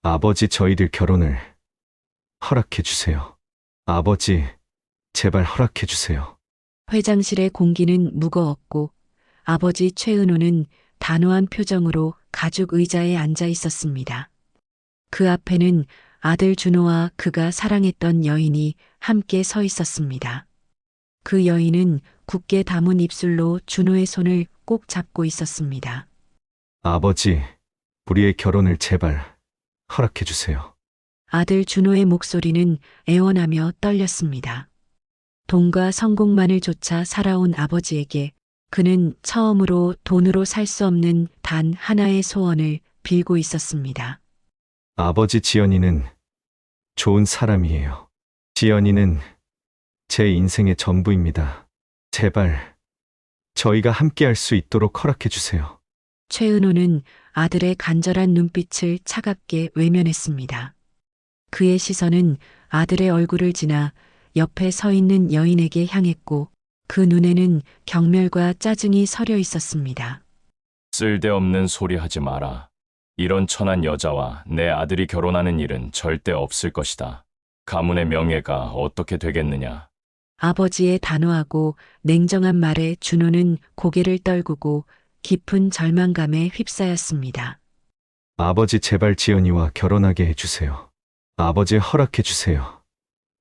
아버지, 저희들 결혼을 허락해 주세요. 아버지, 제발 허락해 주세요. 회장실의 공기는 무거웠고 아버지 최은호는 단호한 표정으로 가죽 의자에 앉아 있었습니다. 그 앞에는 아들 준호와 그가 사랑했던 여인이 함께 서 있었습니다. 그 여인은 굳게 담은 입술로 준호의 손을 꼭 잡고 있었습니다. 아버지, 우리의 결혼을 제발 허락해 주세요. 아들 준호의 목소리는 애원하며 떨렸습니다. 돈과 성공만을 쫓아 살아온 아버지에게 그는 처음으로 돈으로 살 수 없는 단 하나의 소원을 빌고 있었습니다. 아버지, 지연이는 좋은 사람이에요. 지연이는 제 인생의 전부입니다. 제발 저희가 함께 할 수 있도록 허락해 주세요. 최은호는 아들의 간절한 눈빛을 차갑게 외면했습니다. 그의 시선은 아들의 얼굴을 지나 옆에 서 있는 여인에게 향했고 그 눈에는 경멸과 짜증이 서려 있었습니다. 쓸데없는 소리 하지 마라. 이런 천한 여자와 내 아들이 결혼하는 일은 절대 없을 것이다. 가문의 명예가 어떻게 되겠느냐. 아버지의 단호하고 냉정한 말에 준호는 고개를 떨구고 깊은 절망감에 휩싸였습니다. 아버지, 제발 지연이와 결혼하게 해주세요. 아버지, 허락해 주세요.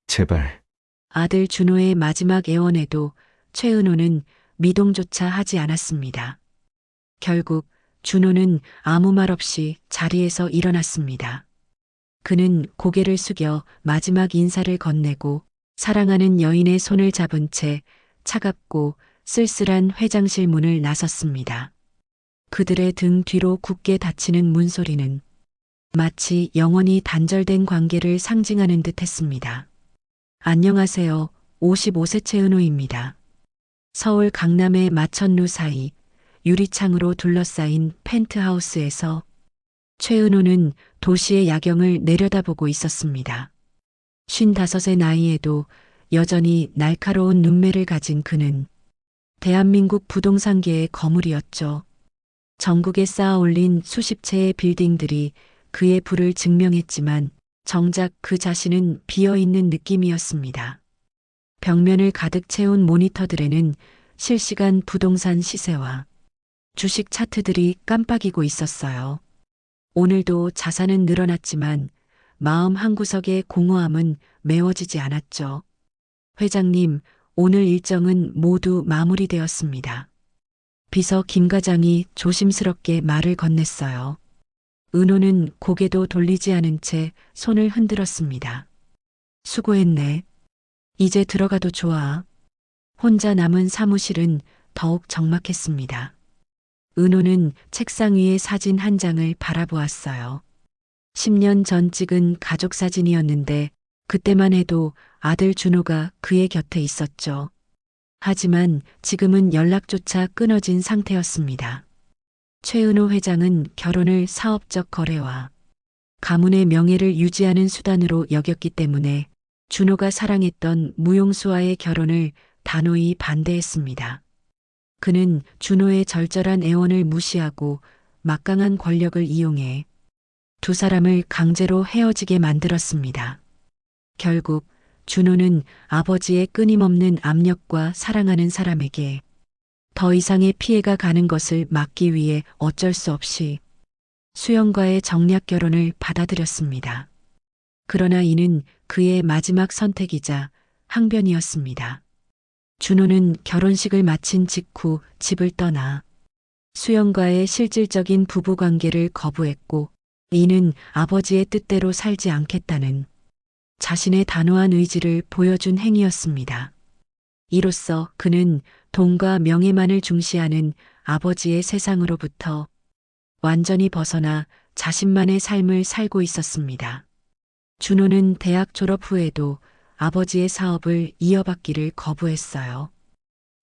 제발. 아들 준호의 마지막 애원에도 최은호는 미동조차 하지 않았습니다. 결국 준호는 아무 말 없이 자리에서 일어났습니다. 그는 고개를 숙여 마지막 인사를 건네고 사랑하는 여인의 손을 잡은 채 차갑고 쓸쓸한 회장실 문을 나섰습니다. 그들의 등 뒤로 굳게 닫히는 문소리는 마치 영원히 단절된 관계를 상징하는 듯 했습니다. 안녕하세요. 55세 최은호입니다. 서울 강남의 마천루 사이 유리창으로 둘러싸인 펜트하우스에서 최은호는 도시의 야경을 내려다보고 있었습니다. 55의 나이에도 여전히 날카로운 눈매를 가진 그는 대한민국 부동산계의 거물이었죠. 전국에 쌓아 올린 수십 채의 빌딩들이 그의 부를 증명했지만 정작 그 자신은 비어있는 느낌이었습니다. 벽면을 가득 채운 모니터들에는 실시간 부동산 시세와 주식 차트들이 깜빡이고 있었어요. 오늘도 자산은 늘어났지만 마음 한구석의 공허함은 메워지지 않았죠. 회장님, 오늘 일정은 모두 마무리되었습니다. 비서 김 과장이 조심스럽게 말을 건넸어요. 은호는 고개도 돌리지 않은 채 손을 흔들었습니다. 수고했네. 이제 들어가도 좋아. 혼자 남은 사무실은 더욱 적막했습니다. 은호는 책상 위의 사진 한 장을 바라보았어요. 10년 전 찍은 가족 사진이었는데 그때만 해도 아들 준호가 그의 곁에 있었죠. 하지만 지금은 연락조차 끊어진 상태였습니다. 최은호 회장은 결혼을 사업적 거래와 가문의 명예를 유지하는 수단으로 여겼기 때문에 준호가 사랑했던 무용수와의 결혼을 단호히 반대했습니다. 그는 준호의 절절한 애원을 무시하고 막강한 권력을 이용해 두 사람을 강제로 헤어지게 만들었습니다. 결국 준호는 아버지의 끊임없는 압력과 사랑하는 사람에게 더 이상의 피해가 가는 것을 막기 위해 어쩔 수 없이 수영과의 정략 결혼을 받아들였습니다. 그러나 이는 그의 마지막 선택이자 항변이었습니다. 준호는 결혼식을 마친 직후 집을 떠나 수영과의 실질적인 부부관계를 거부했고 이는 아버지의 뜻대로 살지 않겠다는 자신의 단호한 의지를 보여준 행위였습니다. 이로써 그는 돈과 명예만을 중시하는 아버지의 세상으로부터 완전히 벗어나 자신만의 삶을 살고 있었습니다. 준호는 대학 졸업 후에도 아버지의 사업을 이어받기를 거부했어요.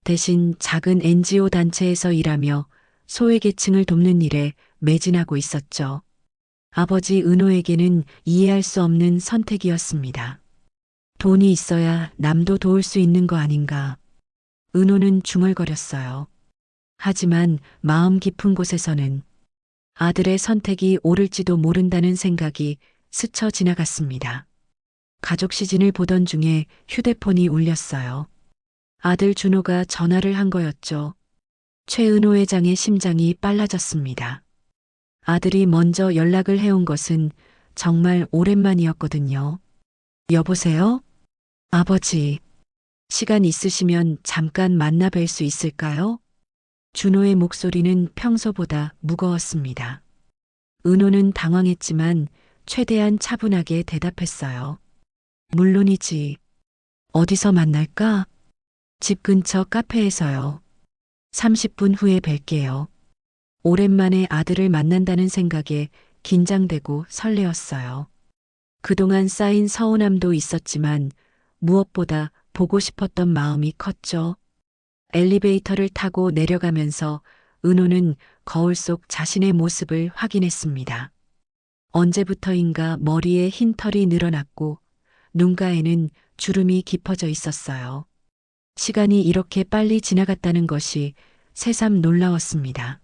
대신 작은 NGO 단체에서 일하며 소외계층을 돕는 일에 매진하고 있었죠. 아버지 은호에게는 이해할 수 없는 선택이었습니다. 돈이 있어야 남도 도울 수 있는 거 아닌가. 은호는 중얼거렸어요. 하지만 마음 깊은 곳에서는 아들의 선택이 옳을지도 모른다는 생각이 스쳐 지나갔습니다. 가족 시즌을 보던 중에 휴대폰이 울렸어요. 아들 준호가 전화를 한 거였죠. 최은호 회장의 심장이 빨라졌습니다. 아들이 먼저 연락을 해온 것은 정말 오랜만이었거든요. 여보세요? 아버지, 시간 있으시면 잠깐 만나 뵐 수 있을까요? 준호의 목소리는 평소보다 무거웠습니다. 은호는 당황했지만 최대한 차분하게 대답했어요. 물론이지. 어디서 만날까? 집 근처 카페에서요. 30분 후에 뵐게요. 오랜만에 아들을 만난다는 생각에 긴장되고 설레었어요. 그동안 쌓인 서운함도 있었지만 무엇보다 보고 싶었던 마음이 컸죠. 엘리베이터를 타고 내려가면서 은호는 거울 속 자신의 모습을 확인했습니다. 언제부터인가 머리에 흰 털이 늘어났고 눈가에는 주름이 깊어져 있었어요. 시간이 이렇게 빨리 지나갔다는 것이 새삼 놀라웠습니다.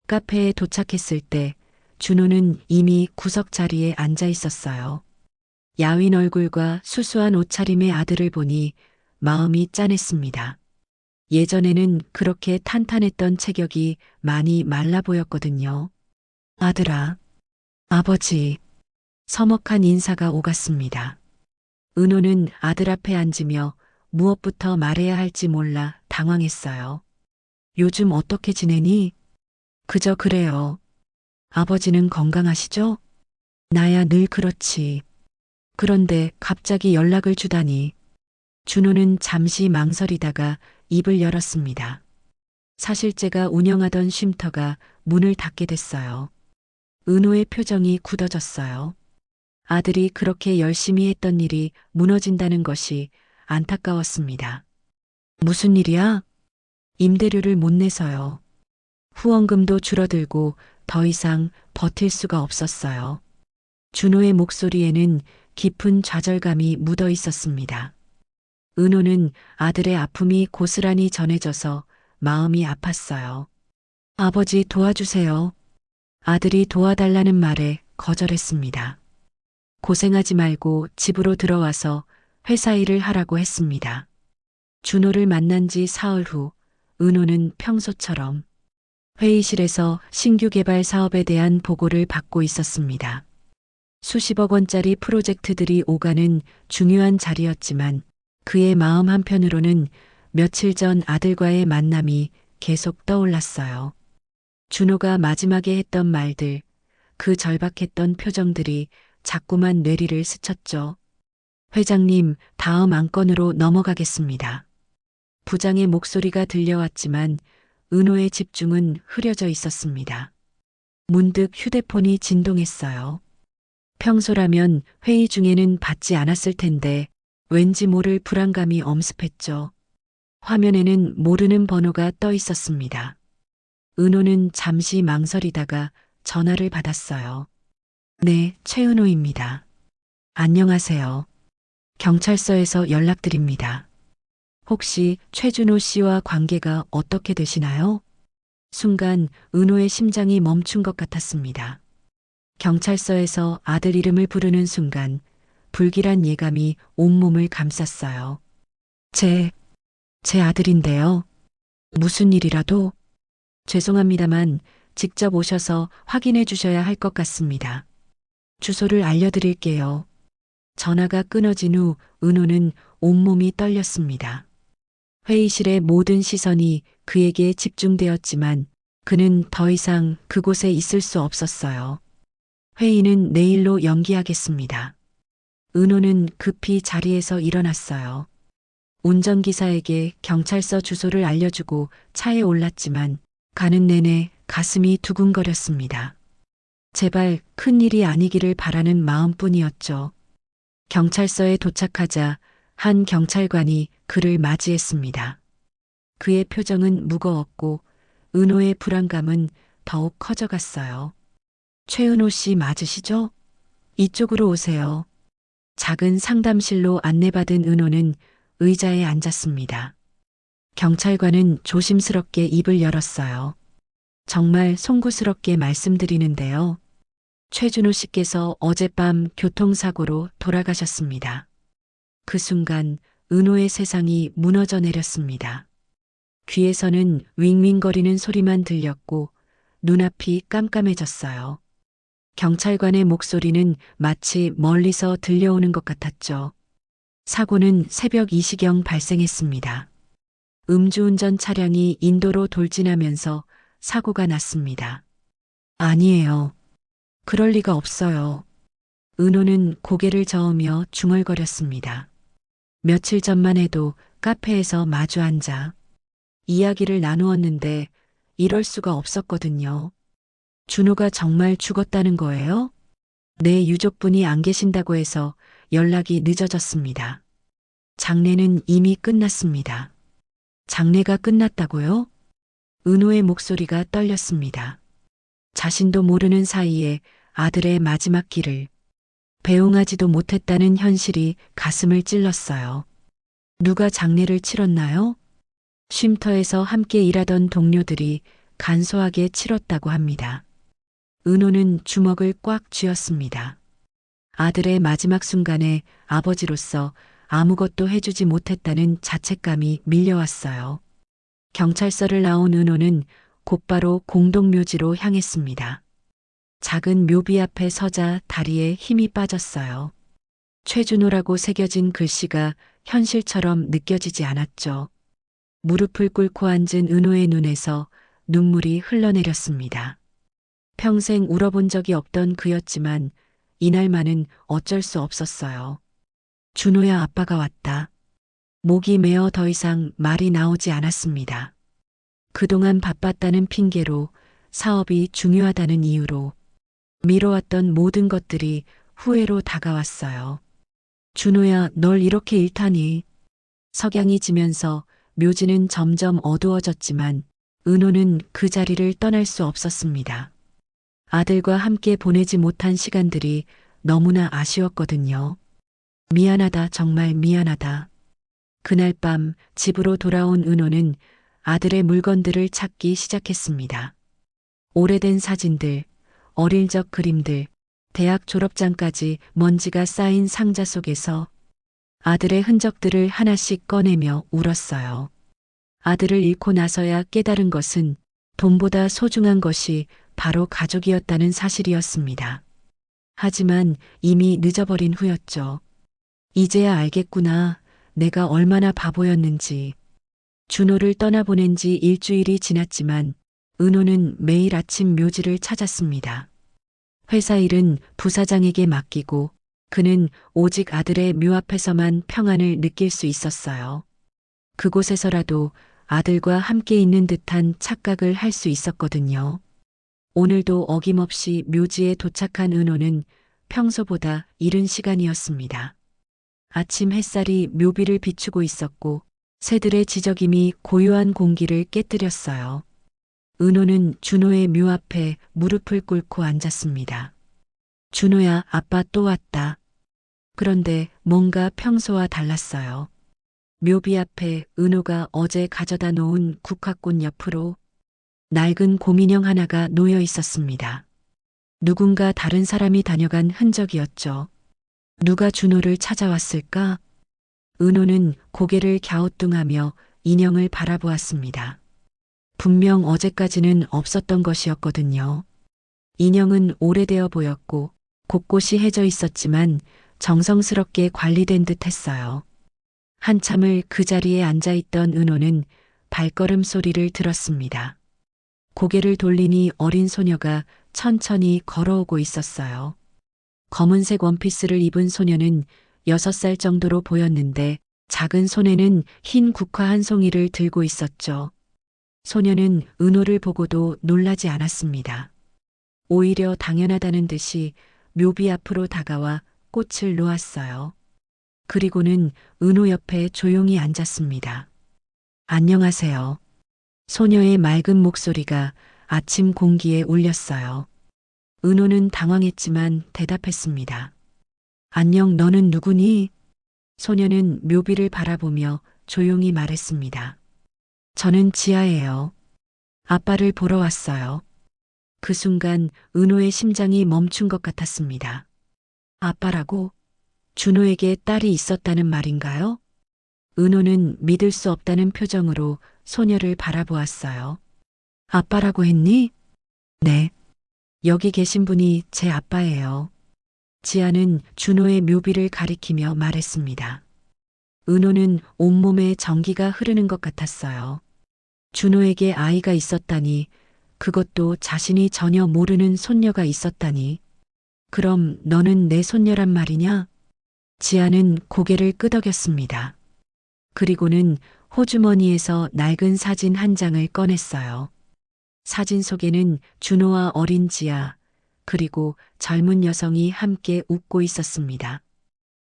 카페에 도착했을 때 준호는 이미 구석 자리에 앉아 있었어요. 야윈 얼굴과 수수한 옷차림의 아들을 보니 마음이 짠했습니다. 예전에는 그렇게 탄탄했던 체격이 많이 말라 보였거든요. 아들아, 아버지, 서먹한 인사가 오갔습니다. 은호는 아들 앞에 앉으며 무엇부터 말해야 할지 몰라 당황했어요. 요즘 어떻게 지내니? 그저 그래요. 아버지는 건강하시죠? 나야 늘 그렇지. 그런데 갑자기 연락을 주다니. 준호는 잠시 망설이다가 입을 열었습니다. 사실 제가 운영하던 쉼터가 문을 닫게 됐어요. 은호의 표정이 굳어졌어요. 아들이 그렇게 열심히 했던 일이 무너진다는 것이 안타까웠습니다. 무슨 일이야? 임대료를 못 내서요. 후원금도 줄어들고 더 이상 버틸 수가 없었어요. 준호의 목소리에는 깊은 좌절감이 묻어 있었습니다. 은호는 아들의 아픔이 고스란히 전해져서 마음이 아팠어요. 아버지 도와주세요. 아들이 도와달라는 말에 거절했습니다. 고생하지 말고 집으로 들어와서 회사 일을 하라고 했습니다. 준호를 만난 지 사흘 후 은호는 평소처럼 회의실에서 신규 개발 사업에 대한 보고를 받고 있었습니다. 수십억 원짜리 프로젝트들이 오가는 중요한 자리였지만 그의 마음 한편으로는 며칠 전 아들과의 만남이 계속 떠올랐어요. 준호가 마지막에 했던 말들, 그 절박했던 표정들이 자꾸만 뇌리를 스쳤죠. 회장님, 다음 안건으로 넘어가겠습니다. 부장의 목소리가 들려왔지만 은호의 집중은 흐려져 있었습니다. 문득 휴대폰이 진동했어요. 평소라면 회의 중에는 받지 않았을 텐데 왠지 모를 불안감이 엄습했죠. 화면에는 모르는 번호가 떠 있었습니다. 은호는 잠시 망설이다가 전화를 받았어요. 네, 최은호입니다. 안녕하세요. 경찰서에서 연락드립니다. 혹시 최준호 씨와 관계가 어떻게 되시나요? 순간 은호의 심장이 멈춘 것 같았습니다. 경찰서에서 아들 이름을 부르는 순간 불길한 예감이 온몸을 감쌌어요. 제 아들인데요. 무슨 일이라도? 죄송합니다만 직접 오셔서 확인해 주셔야 할 것 같습니다. 주소를 알려드릴게요. 전화가 끊어진 후 은호는 온몸이 떨렸습니다. 회의실의 모든 시선이 그에게 집중되었지만 그는 더 이상 그곳에 있을 수 없었어요. 회의는 내일로 연기하겠습니다. 은호는 급히 자리에서 일어났어요. 운전기사에게 경찰서 주소를 알려주고 차에 올랐지만 가는 내내 가슴이 두근거렸습니다. 제발 큰일이 아니기를 바라는 마음뿐이었죠. 경찰서에 도착하자 한 경찰관이 그를 맞이했습니다. 그의 표정은 무거웠고 은호의 불안감은 더욱 커져갔어요. 최은호 씨 맞으시죠? 이쪽으로 오세요. 작은 상담실로 안내받은 은호는 의자에 앉았습니다. 경찰관은 조심스럽게 입을 열었어요. 정말 송구스럽게 말씀드리는데요. 최준호 씨께서 어젯밤 교통사고로 돌아가셨습니다. 그 순간 은호의 세상이 무너져 내렸습니다. 귀에서는 윙윙거리는 소리만 들렸고 눈앞이 깜깜해졌어요. 경찰관의 목소리는 마치 멀리서 들려오는 것 같았죠. 사고는 새벽 2시경 발생했습니다. 음주운전 차량이 인도로 돌진하면서 사고가 났습니다. 아니에요. 그럴 리가 없어요. 은호는 고개를 저으며 중얼거렸습니다. 며칠 전만 해도 카페에서 마주 앉아 이야기를 나누었는데 이럴 수가 없었거든요. 준호가 정말 죽었다는 거예요? 내 유족분이 안 계신다고 해서 연락이 늦어졌습니다. 장례는 이미 끝났습니다. 장례가 끝났다고요? 은호의 목소리가 떨렸습니다. 자신도 모르는 사이에 아들의 마지막 길을 배웅하지도 못했다는 현실이 가슴을 찔렀어요. 누가 장례를 치렀나요? 쉼터에서 함께 일하던 동료들이 간소하게 치렀다고 합니다. 은호는 주먹을 꽉 쥐었습니다. 아들의 마지막 순간에 아버지로서 아무것도 해주지 못했다는 자책감이 밀려왔어요. 경찰서를 나온 은호는 곧바로 공동묘지로 향했습니다. 작은 묘비 앞에 서자 다리에 힘이 빠졌어요. 최준호라고 새겨진 글씨가 현실처럼 느껴지지 않았죠. 무릎을 꿇고 앉은 은호의 눈에서 눈물이 흘러내렸습니다. 평생 울어본 적이 없던 그였지만 이날만은 어쩔 수 없었어요. 준호야, 아빠가 왔다. 목이 메어 더 이상 말이 나오지 않았습니다. 그동안 바빴다는 핑계로, 사업이 중요하다는 이유로 미뤄왔던 모든 것들이 후회로 다가왔어요. 준호야, 널 이렇게 잃다니. 석양이 지면서 묘지는 점점 어두워졌지만 은호는 그 자리를 떠날 수 없었습니다. 아들과 함께 보내지 못한 시간들이 너무나 아쉬웠거든요. 미안하다, 정말 미안하다. 그날 밤 집으로 돌아온 은호는 아들의 물건들을 찾기 시작했습니다. 오래된 사진들, 어릴 적 그림들, 대학 졸업장까지 먼지가 쌓인 상자 속에서 아들의 흔적들을 하나씩 꺼내며 울었어요. 아들을 잃고 나서야 깨달은 것은 돈보다 소중한 것이 바로 가족이었다는 사실이었습니다. 하지만 이미 늦어버린 후였죠. 이제야 알겠구나. 내가 얼마나 바보였는지. 준호를 떠나보낸 지 일주일이 지났지만 은호는 매일 아침 묘지를 찾았습니다. 회사 일은 부사장에게 맡기고 그는 오직 아들의 묘 앞에서만 평안을 느낄 수 있었어요. 그곳에서라도 아들과 함께 있는 듯한 착각을 할 수 있었거든요. 오늘도 어김없이 묘지에 도착한 은호는 평소보다 이른 시간이었습니다. 아침 햇살이 묘비를 비추고 있었고 새들의 지저김이 고요한 공기를 깨뜨렸어요. 은호는 준호의 묘 앞에 무릎을 꿇고 앉았습니다. 준호야, 아빠 또 왔다. 그런데 뭔가 평소와 달랐어요. 묘비 앞에 은호가 어제 가져다 놓은 국화꽃 옆으로 낡은 곰인형 하나가 놓여 있었습니다. 누군가 다른 사람이 다녀간 흔적이었죠. 누가 준호를 찾아왔을까? 은호는 고개를 갸우뚱하며 인형을 바라보았습니다. 분명 어제까지는 없었던 것이었거든요. 인형은 오래되어 보였고 곳곳이 해져 있었지만 정성스럽게 관리된 듯 했어요. 한참을 그 자리에 앉아있던 은호는 발걸음 소리를 들었습니다. 고개를 돌리니 어린 소녀가 천천히 걸어오고 있었어요. 검은색 원피스를 입은 소녀는 6살 정도로 보였는데 작은 손에는 흰 국화 한 송이를 들고 있었죠. 소녀는 은호를 보고도 놀라지 않았습니다. 오히려 당연하다는 듯이 묘비 앞으로 다가와 꽃을 놓았어요. 그리고는 은호 옆에 조용히 앉았습니다. 안녕하세요. 소녀의 맑은 목소리가 아침 공기에 울렸어요. 은호는 당황했지만 대답했습니다. 안녕, 너는 누구니? 소녀는 묘비를 바라보며 조용히 말했습니다. 저는 지아예요. 아빠를 보러 왔어요. 그 순간 은호의 심장이 멈춘 것 같았습니다. 아빠라고? 준호에게 딸이 있었다는 말인가요? 은호는 믿을 수 없다는 표정으로 소녀를 바라보았어요. 아빠라고 했니? 네. 여기 계신 분이 제 아빠예요. 지아는 준호의 묘비를 가리키며 말했습니다. 은호는 온몸에 전기가 흐르는 것 같았어요. 준호에게 아이가 있었다니, 그것도 자신이 전혀 모르는 손녀가 있었다니. 그럼 너는 내 손녀란 말이냐? 지아는 고개를 끄덕였습니다. 그리고는 호주머니에서 낡은 사진 한 장을 꺼냈어요. 사진 속에는 준호와 어린 지아, 그리고 젊은 여성이 함께 웃고 있었습니다.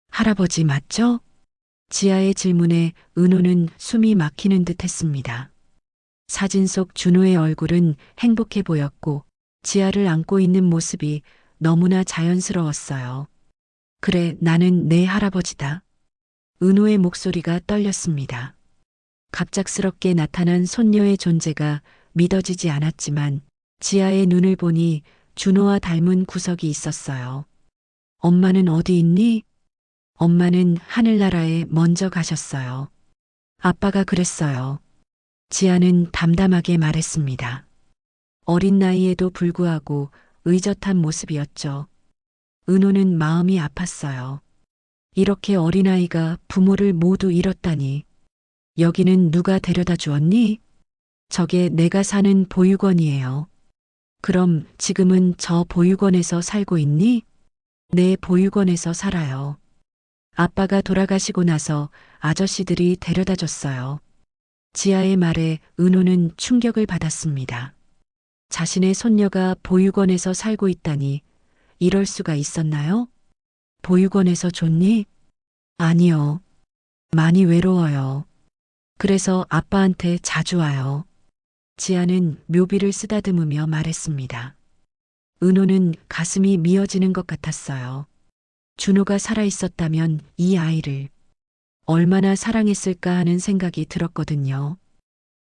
할아버지 맞죠? 지아의 질문에 은호는 숨이 막히는 듯 했습니다. 사진 속 준호의 얼굴은 행복해 보였고 지아를 안고 있는 모습이 너무나 자연스러웠어요. 그래, 나는 내 할아버지다. 은호의 목소리가 떨렸습니다. 갑작스럽게 나타난 손녀의 존재가 믿어지지 않았지만 지아의 눈을 보니 준호와 닮은 구석이 있었어요. 엄마는 어디 있니? 엄마는 하늘나라에 먼저 가셨어요. 아빠가 그랬어요. 지아는 담담하게 말했습니다. 어린 나이에도 불구하고 의젓한 모습이었죠. 은호는 마음이 아팠어요. 이렇게 어린아이가 부모를 모두 잃었다니. 여기는 누가 데려다 주었니? 저게 내가 사는 보육원이에요. 그럼 지금은 저 보육원에서 살고 있니? 네, 보육원에서 살아요. 아빠가 돌아가시고 나서 아저씨들이 데려다 줬어요. 지아의 말에 은호는 충격을 받았습니다. 자신의 손녀가 보육원에서 살고 있다니 이럴 수가 있었나요? 보육원에서 줬니? 아니요. 많이 외로워요. 그래서 아빠한테 자주 와요. 지아는 묘비를 쓰다듬으며 말했습니다. 은호는 가슴이 미어지는 것 같았어요. 준호가 살아있었다면 이 아이를 얼마나 사랑했을까 하는 생각이 들었거든요.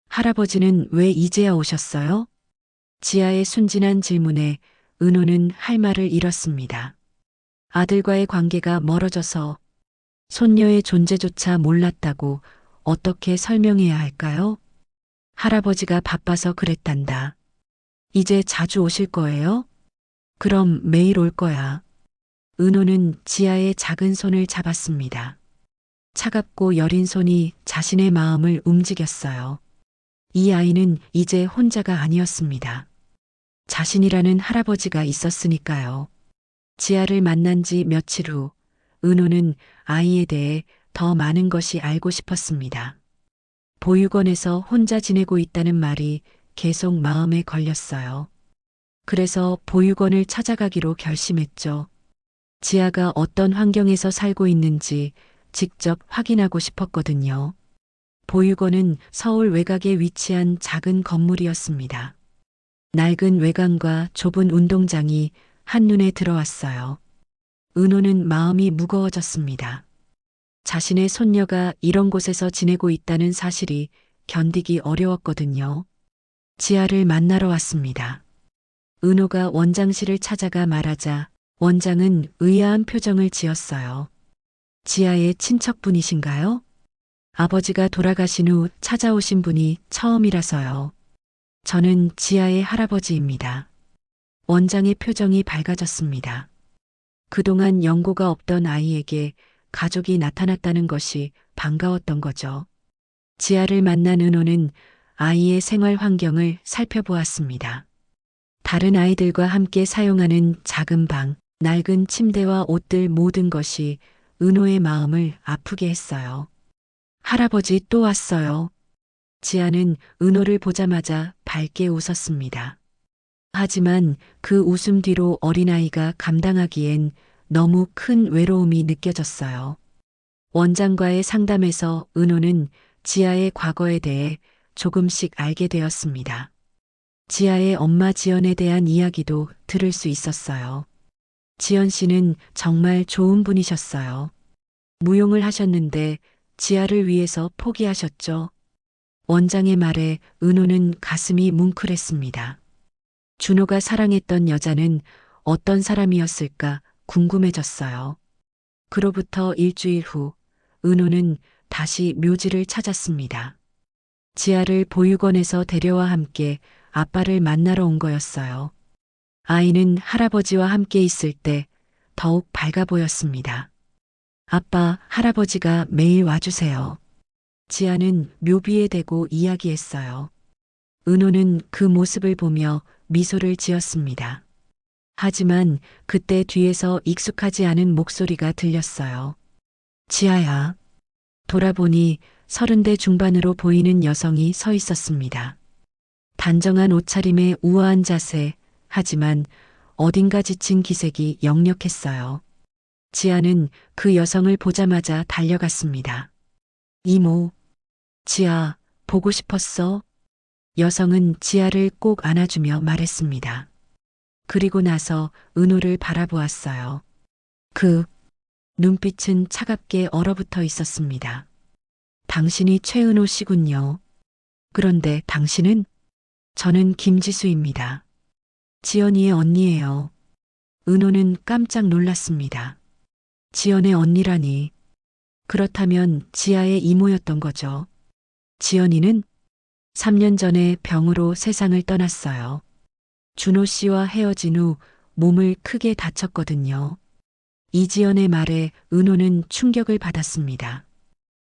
할아버지는 왜 이제야 오셨어요? 지아의 순진한 질문에 은호는 할 말을 잃었습니다. 아들과의 관계가 멀어져서 손녀의 존재조차 몰랐다고 어떻게 설명해야 할까요? 할아버지가 바빠서 그랬단다. 이제 자주 오실 거예요? 그럼 매일 올 거야. 은호는 지아의 작은 손을 잡았습니다. 차갑고 여린 손이 자신의 마음을 움직였어요. 이 아이는 이제 혼자가 아니었습니다. 자신이라는 할아버지가 있었으니까요. 지아를 만난 지 며칠 후 은호는 아이에 대해 더 많은 것이 알고 싶었습니다. 보육원에서 혼자 지내고 있다는 말이 계속 마음에 걸렸어요. 그래서 보육원을 찾아가기로 결심했죠. 지아가 어떤 환경에서 살고 있는지 직접 확인하고 싶었거든요. 보육원은 서울 외곽에 위치한 작은 건물이었습니다. 낡은 외관과 좁은 운동장이 한눈에 들어왔어요. 은호는 마음이 무거워졌습니다. 자신의 손녀가 이런 곳에서 지내고 있다는 사실이 견디기 어려웠거든요. 지아를 만나러 왔습니다. 은호가 원장실을 찾아가 말하자 원장은 의아한 표정을 지었어요. 지아의 친척분이신가요? 아버지가 돌아가신 후 찾아오신 분이 처음이라서요. 저는 지아의 할아버지입니다. 원장의 표정이 밝아졌습니다. 그동안 연고가 없던 아이에게 가족이 나타났다는 것이 반가웠던 거죠. 지아를 만난 은호는 아이의 생활 환경을 살펴보았습니다. 다른 아이들과 함께 사용하는 작은 방, 낡은 침대와 옷들 모든 것이 은호의 마음을 아프게 했어요. 할아버지 또 왔어요. 지아는 은호를 보자마자 밝게 웃었습니다. 하지만 그 웃음 뒤로 어린아이가 감당하기엔 너무 큰 외로움이 느껴졌어요. 원장과의 상담에서 은호는 지아의 과거에 대해 조금씩 알게 되었습니다. 지아의 엄마 지연에 대한 이야기도 들을 수 있었어요. 지연 씨는 정말 좋은 분이셨어요. 무용을 하셨는데 지아를 위해서 포기하셨죠. 원장의 말에 은호는 가슴이 뭉클했습니다. 준호가 사랑했던 여자는 어떤 사람이었을까 궁금해졌어요. 그로부터 일주일 후 은호는 다시 묘지를 찾았습니다. 지아를 보육원에서 데려와 함께 아빠를 만나러 온 거였어요. 아이는 할아버지와 함께 있을 때 더욱 밝아 보였습니다. 아빠, 할아버지가 매일 와주세요. 지아는 묘비에 대고 이야기했어요. 은호는 그 모습을 보며 미소를 지었습니다. 하지만 그때 뒤에서 익숙하지 않은 목소리가 들렸어요. 지아야. 돌아보니 30대 중반으로 보이는 여성이 서 있었습니다. 단정한 옷차림에 우아한 자세, 하지만 어딘가 지친 기색이 역력했어요. 지아는 그 여성을 보자마자 달려갔습니다. 이모, 지아, 보고 싶었어? 여성은 지아를 꼭 안아주며 말했습니다. 그리고 나서 은호를 바라보았어요. 그 눈빛은 차갑게 얼어붙어 있었습니다. 당신이 최은호 씨군요. 그런데 당신은? 저는 김지수입니다. 지연이의 언니예요. 은호는 깜짝 놀랐습니다. 지연의 언니라니. 그렇다면 지아의 이모였던 거죠. 지연이는 3년 전에 병으로 세상을 떠났어요. 준호 씨와 헤어진 후 몸을 크게 다쳤거든요. 이지연의 말에 은호는 충격을 받았습니다.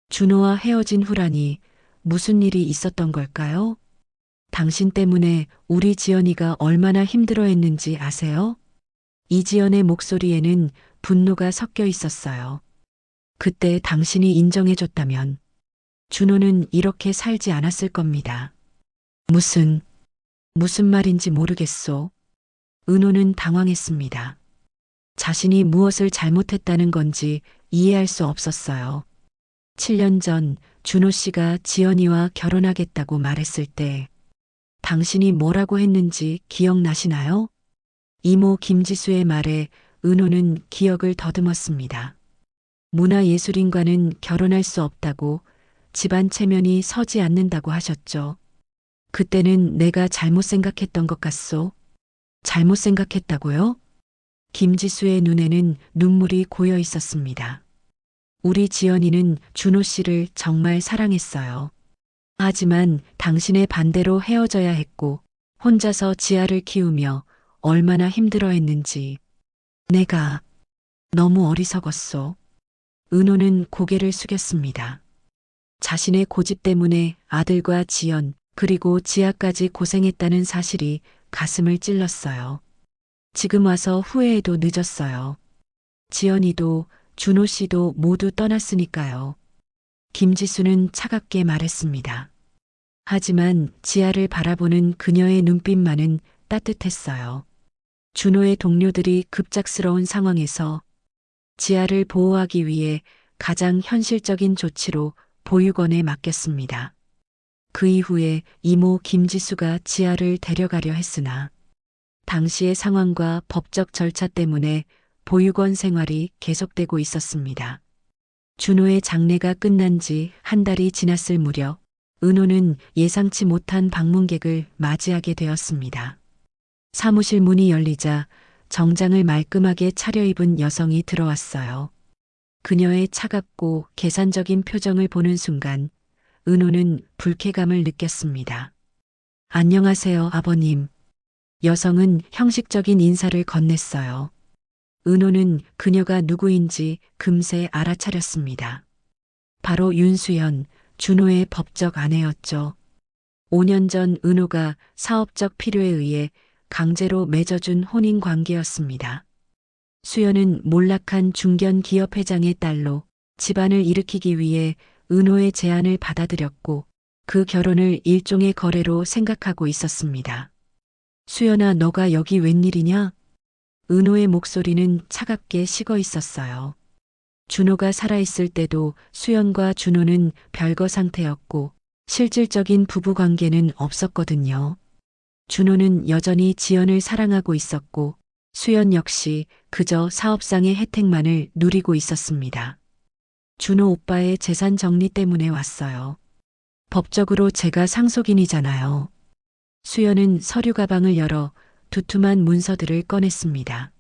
준호와 헤어진 후라니 무슨 일이 있었던 걸까요? 당신 때문에 우리 지연이가 얼마나 힘들어했는지 아세요? 이지연의 목소리에는 분노가 섞여 있었어요. 그때 당신이 인정해줬다면 준호는 이렇게 살지 않았을 겁니다. 무슨 말인지 모르겠소. 은호는 당황했습니다. 자신이 무엇을 잘못했다는 건지 이해할 수 없었어요. 7년 전 준호 씨가 지연이와 결혼하겠다고 말했을 때 당신이 뭐라고 했는지 기억나시나요? 이모 김지수의 말에 은호는 기억을 더듬었습니다. 문화예술인과는 결혼할 수 없다고, 집안 체면이 서지 않는다고 하셨죠. 그때는 내가 잘못 생각했던 것 같소. 잘못 생각했다고요? 김지수의 눈에는 눈물이 고여 있었습니다. 우리 지연이는 준호 씨를 정말 사랑했어요. 하지만 당신의 반대로 헤어져야 했고 혼자서 지아를 키우며 얼마나 힘들어했는지. 내가 너무 어리석었소. 은호는 고개를 숙였습니다. 자신의 고집 때문에 아들과 지연 그리고 지아까지 고생했다는 사실이 가슴을 찔렀어요. 지금 와서 후회해도 늦었어요. 지연이도 준호 씨도 모두 떠났으니까요. 김지수는 차갑게 말했습니다. 하지만 지아를 바라보는 그녀의 눈빛만은 따뜻했어요. 준호의 동료들이 급작스러운 상황에서 지아를 보호하기 위해 가장 현실적인 조치로 보육원에 맡겼습니다. 그 이후에 이모 김지수가 지아를 데려가려 했으나 당시의 상황과 법적 절차 때문에 보육원 생활이 계속되고 있었습니다. 준호의 장례가 끝난 지 한 달이 지났을 무렵 은호는 예상치 못한 방문객을 맞이하게 되었습니다. 사무실 문이 열리자 정장을 말끔하게 차려입은 여성이 들어왔어요. 그녀의 차갑고 계산적인 표정을 보는 순간 은호는 불쾌감을 느꼈습니다. 안녕하세요, 아버님. 여성은 형식적인 인사를 건넸어요. 은호는 그녀가 누구인지 금세 알아차렸습니다. 바로 윤수연, 준호의 법적 아내였죠. 5년 전 은호가 사업적 필요에 의해 강제로 맺어준 혼인 관계였습니다. 수연은 몰락한 중견 기업 회장의 딸로 집안을 일으키기 위해 은호의 제안을 받아들였고 그 결혼을 일종의 거래로 생각하고 있었습니다. 수연아, 너가 여기 웬일이냐? 은호의 목소리는 차갑게 식어 있었어요. 준호가 살아있을 때도 수연과 준호는 별거 상태였고 실질적인 부부 관계는 없었거든요. 준호는 여전히 지연을 사랑하고 있었고 수연 역시 그저 사업상의 혜택만을 누리고 있었습니다. 준호 오빠의 재산 정리 때문에 왔어요. 법적으로 제가 상속인이잖아요. 수연은 서류 가방을 열어 두툼한 문서들을 꺼냈습니다.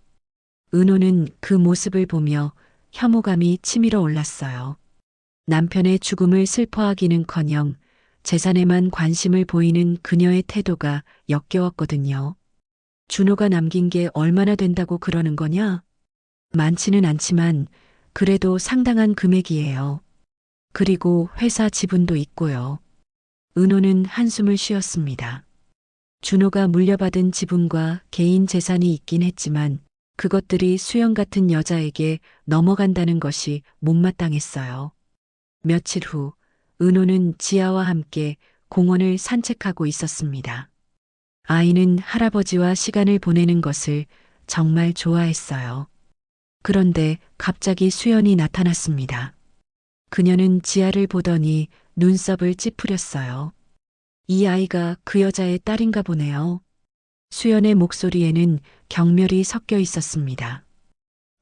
은호는 그 모습을 보며 혐오감이 치밀어 올랐어요. 남편의 죽음을 슬퍼하기는커녕 재산에만 관심을 보이는 그녀의 태도가 역겨웠거든요. 준호가 남긴 게 얼마나 된다고 그러는 거냐? 많지는 않지만 그래도 상당한 금액이에요. 그리고 회사 지분도 있고요. 은호는 한숨을 쉬었습니다. 준호가 물려받은 지분과 개인 재산이 있긴 했지만 그것들이 수연 같은 여자에게 넘어간다는 것이 못마땅했어요. 며칠 후 은호는 지아와 함께 공원을 산책하고 있었습니다. 아이는 할아버지와 시간을 보내는 것을 정말 좋아했어요. 그런데 갑자기 수연이 나타났습니다. 그녀는 지아를 보더니 눈썹을 찌푸렸어요. 이 아이가 그 여자의 딸인가 보네요. 수연의 목소리에는 경멸이 섞여 있었습니다.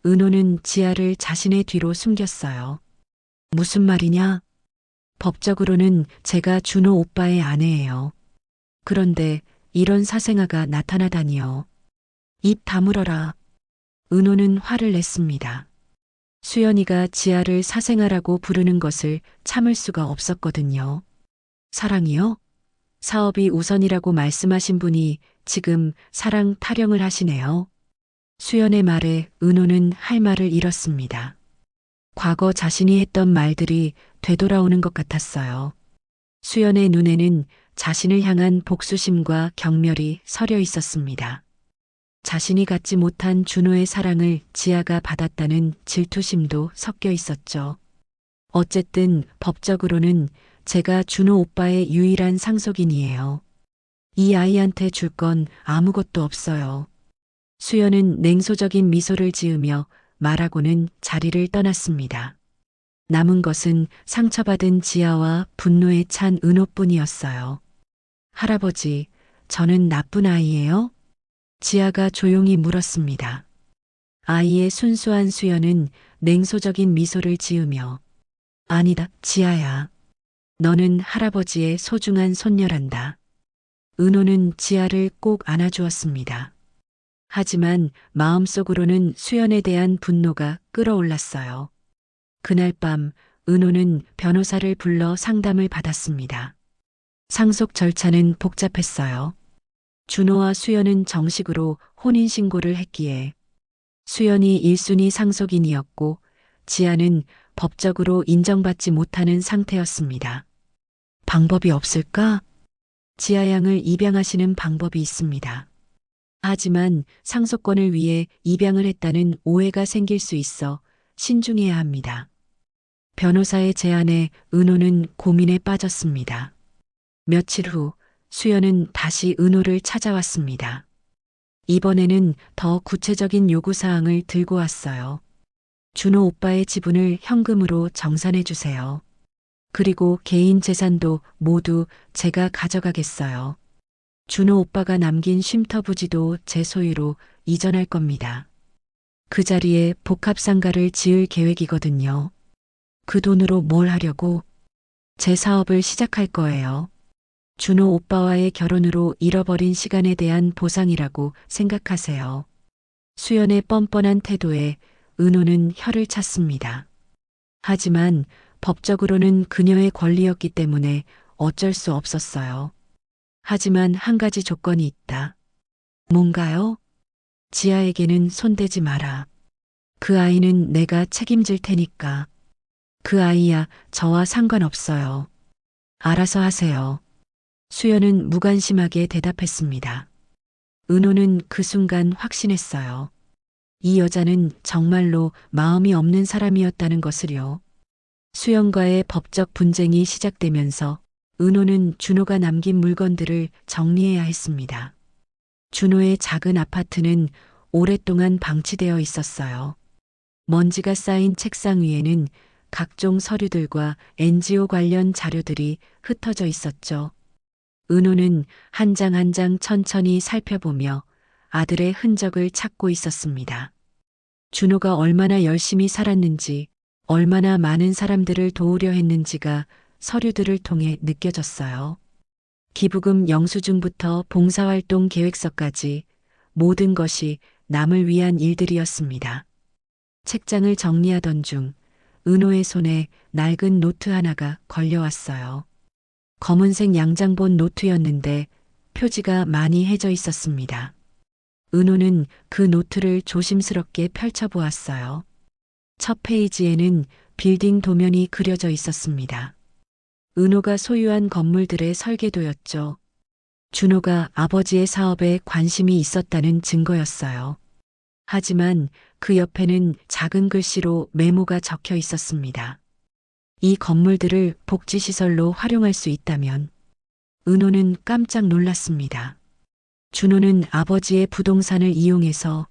은호는 지아를 자신의 뒤로 숨겼어요. 무슨 말이냐? 법적으로는 제가 준호 오빠의 아내예요. 그런데 이런 사생아가 나타나다니요. 입 다물어라. 은호는 화를 냈습니다. 수연이가 지아를 사생아라고 부르는 것을 참을 수가 없었거든요. 사랑이요? 사업이 우선이라고 말씀하신 분이 지금 사랑 타령을 하시네요. 수연의 말에 은호는 할 말을 잃었습니다. 과거 자신이 했던 말들이 되돌아오는 것 같았어요. 수연의 눈에는 자신을 향한 복수심과 경멸이 서려 있었습니다. 자신이 갖지 못한 준호의 사랑을 지아가 받았다는 질투심도 섞여 있었죠. 어쨌든 법적으로는 제가 준호 오빠의 유일한 상속인이에요. 이 아이한테 줄 건 아무것도 없어요. 수연은 냉소적인 미소를 지으며 말하고는 자리를 떠났습니다. 남은 것은 상처받은 지아와 분노에 찬 은호뿐이었어요. 할아버지, 저는 나쁜 아이예요? 지아가 조용히 물었습니다. 아이의 순수한 수연은 냉소적인 미소를 지으며 아니다, 지아야. 너는 할아버지의 소중한 손녀란다. 은호는 지아를 꼭 안아주었습니다. 하지만 마음속으로는 수연에 대한 분노가 끓어올랐어요. 그날 밤 은호는 변호사를 불러 상담을 받았습니다. 상속 절차는 복잡했어요. 준호와 수연은 정식으로 혼인신고를 했기에 수연이 1순위 상속인이었고 지아는 법적으로 인정받지 못하는 상태였습니다. 방법이 없을까? 지아 양을 입양하시는 방법이 있습니다. 하지만 상속권을 위해 입양을 했다는 오해가 생길 수 있어 신중해야 합니다. 변호사의 제안에 은호는 고민에 빠졌습니다. 며칠 후 수연은 다시 은호를 찾아왔습니다. 이번에는 더 구체적인 요구사항을 들고 왔어요. 준호 오빠의 지분을 현금으로 정산해 주세요. 그리고 개인 재산도 모두 제가 가져가겠어요. 준호 오빠가 남긴 쉼터 부지도 제 소유로 이전할 겁니다. 그 자리에 복합상가를 지을 계획이거든요. 그 돈으로 뭘 하려고? 제 사업을 시작할 거예요. 준호 오빠와의 결혼으로 잃어버린 시간에 대한 보상이라고 생각하세요. 수연의 뻔뻔한 태도에 은호는 혀를 찼습니다. 하지만 법적으로는 그녀의 권리였기 때문에 어쩔 수 없었어요. 하지만 한 가지 조건이 있다. 뭔가요? 지아에게는 손대지 마라. 그 아이는 내가 책임질 테니까. 그 아이야 저와 상관없어요. 알아서 하세요. 수연은 무관심하게 대답했습니다. 은호는 그 순간 확신했어요. 이 여자는 정말로 마음이 없는 사람이었다는 것을요. 수연과의 법적 분쟁이 시작되면서 은호는 준호가 남긴 물건들을 정리해야 했습니다. 준호의 작은 아파트는 오랫동안 방치되어 있었어요. 먼지가 쌓인 책상 위에는 각종 서류들과 NGO 관련 자료들이 흩어져 있었죠. 은호는 한 장 한 장 천천히 살펴보며 아들의 흔적을 찾고 있었습니다. 준호가 얼마나 열심히 살았는지, 얼마나 많은 사람들을 도우려 했는지가 서류들을 통해 느껴졌어요. 기부금 영수증부터 봉사활동 계획서까지 모든 것이 남을 위한 일들이었습니다. 책장을 정리하던 중 은호의 손에 낡은 노트 하나가 걸려왔어요. 검은색 양장본 노트였는데 표지가 많이 해져 있었습니다. 은호는 그 노트를 조심스럽게 펼쳐보았어요. 첫 페이지에는 빌딩 도면이 그려져 있었습니다. 은호가 소유한 건물들의 설계도였죠. 준호가 아버지의 사업에 관심이 있었다는 증거였어요. 하지만 그 옆에는 작은 글씨로 메모가 적혀 있었습니다. 이 건물들을 복지시설로 활용할 수 있다면 은호는 깜짝 놀랐습니다. 준호는 아버지의 부동산을 이용해서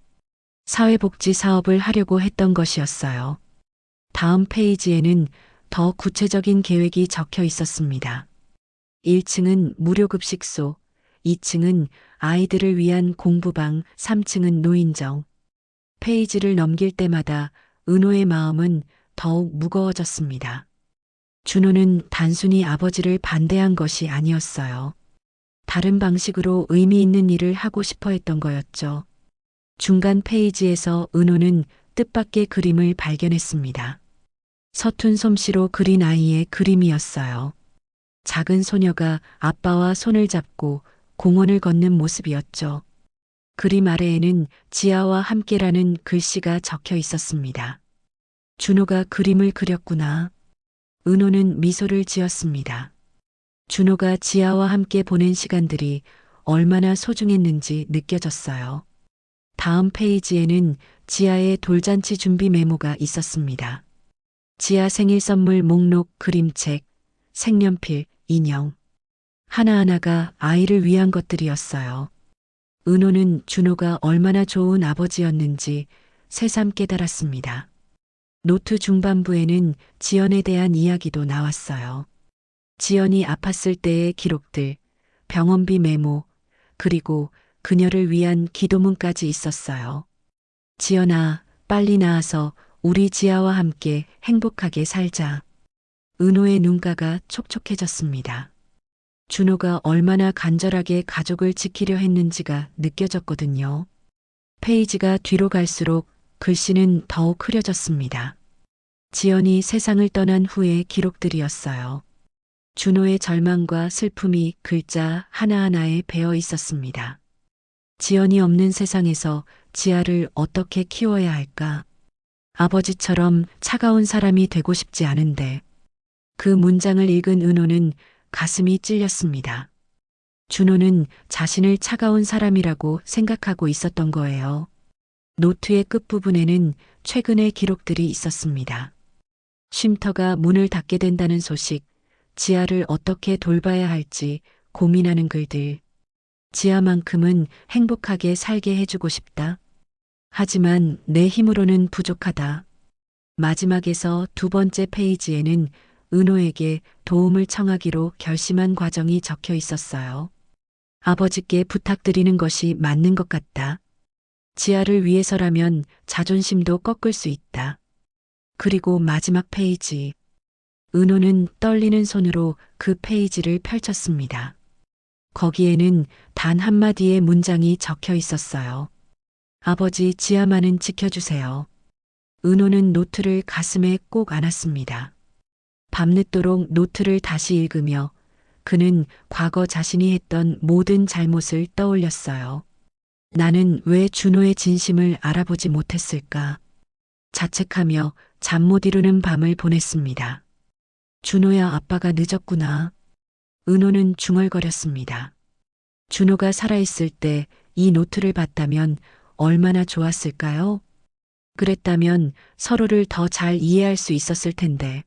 사회복지 사업을 하려고 했던 것이었어요. 다음 페이지에는 더 구체적인 계획이 적혀 있었습니다. 1층은 무료급식소, 2층은 아이들을 위한 공부방, 3층은 노인정. 페이지를 넘길 때마다 은호의 마음은 더욱 무거워졌습니다. 준호는 단순히 아버지를 반대한 것이 아니었어요. 다른 방식으로 의미 있는 일을 하고 싶어 했던 거였죠. 중간 페이지에서 은호는 뜻밖의 그림을 발견했습니다. 서툰 솜씨로 그린 아이의 그림이었어요. 작은 소녀가 아빠와 손을 잡고 공원을 걷는 모습이었죠. 그림 아래에는 지아와 함께라는 글씨가 적혀 있었습니다. 준호가 그림을 그렸구나. 은호는 미소를 지었습니다. 준호가 지아와 함께 보낸 시간들이 얼마나 소중했는지 느껴졌어요. 다음 페이지에는 지아의 돌잔치 준비 메모가 있었습니다. 지아 생일 선물 목록, 그림책, 색연필, 인형. 하나하나가 아이를 위한 것들이었어요. 은호는 준호가 얼마나 좋은 아버지였는지 새삼 깨달았습니다. 노트 중반부에는 지연에 대한 이야기도 나왔어요. 지연이 아팠을 때의 기록들, 병원비 메모, 그리고 그녀를 위한 기도문까지 있었어요. 지연아, 빨리 나아서 우리 지아와 함께 행복하게 살자. 은호의 눈가가 촉촉해졌습니다. 준호가 얼마나 간절하게 가족을 지키려 했는지가 느껴졌거든요. 페이지가 뒤로 갈수록 글씨는 더욱 흐려졌습니다. 지연이 세상을 떠난 후의 기록들이었어요. 준호의 절망과 슬픔이 글자 하나하나에 배어 있었습니다. 지연이 없는 세상에서 지아를 어떻게 키워야 할까? 아버지처럼 차가운 사람이 되고 싶지 않은데. 그 문장을 읽은 은호는 가슴이 찔렸습니다. 준호는 자신을 차가운 사람이라고 생각하고 있었던 거예요. 노트의 끝부분에는 최근의 기록들이 있었습니다. 쉼터가 문을 닫게 된다는 소식, 지아를 어떻게 돌봐야 할지 고민하는 글들. 지아만큼은 행복하게 살게 해주고 싶다. 하지만 내 힘으로는 부족하다. 마지막에서 두 번째 페이지에는 은호에게 도움을 청하기로 결심한 과정이 적혀 있었어요. 아버지께 부탁드리는 것이 맞는 것 같다. 지아를 위해서라면 자존심도 꺾을 수 있다. 그리고 마지막 페이지. 은호는 떨리는 손으로 그 페이지를 펼쳤습니다. 거기에는 단 한마디의 문장이 적혀 있었어요. 아버지, 지아만은 지켜주세요. 은호는 노트를 가슴에 꼭 안았습니다. 밤늦도록 노트를 다시 읽으며 그는 과거 자신이 했던 모든 잘못을 떠올렸어요. 나는 왜 준호의 진심을 알아보지 못했을까? 자책하며 잠 못 이루는 밤을 보냈습니다. 준호야, 아빠가 늦었구나. 은호는 중얼거렸습니다. 준호가 살아있을 때 이 노트를 봤다면 얼마나 좋았을까요? 그랬다면 서로를 더 잘 이해할 수 있었을 텐데.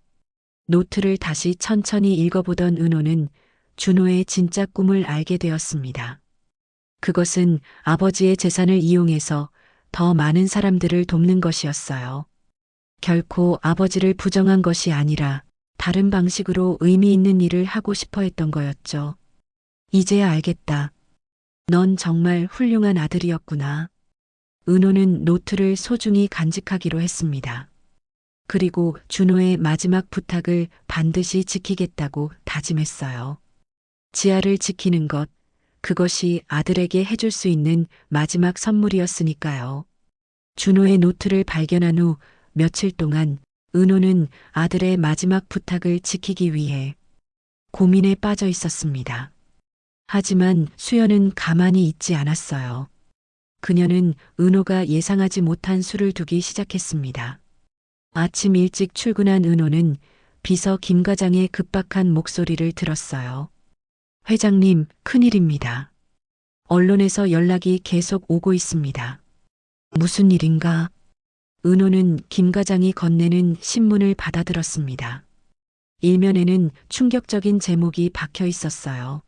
노트를 다시 천천히 읽어보던 은호는 준호의 진짜 꿈을 알게 되었습니다. 그것은 아버지의 재산을 이용해서 더 많은 사람들을 돕는 것이었어요. 결코 아버지를 부정한 것이 아니라 다른 방식으로 의미 있는 일을 하고 싶어 했던 거였죠. 이제야 알겠다. 넌 정말 훌륭한 아들이었구나. 은호는 노트를 소중히 간직하기로 했습니다. 그리고 준호의 마지막 부탁을 반드시 지키겠다고 다짐했어요. 지아를 지키는 것, 그것이 아들에게 해줄 수 있는 마지막 선물이었으니까요. 준호의 노트를 발견한 후 며칠 동안 은호는 아들의 마지막 부탁을 지키기 위해 고민에 빠져 있었습니다. 하지만 수연은 가만히 있지 않았어요. 그녀는 은호가 예상하지 못한 수를 두기 시작했습니다. 아침 일찍 출근한 은호는 비서 김 과장의 급박한 목소리를 들었어요. 회장님, 큰일입니다. 언론에서 연락이 계속 오고 있습니다. 무슨 일인가? 은호는 김 과장이 건네는 신문을 받아들었습니다. 일면에는 충격적인 제목이 박혀 있었어요.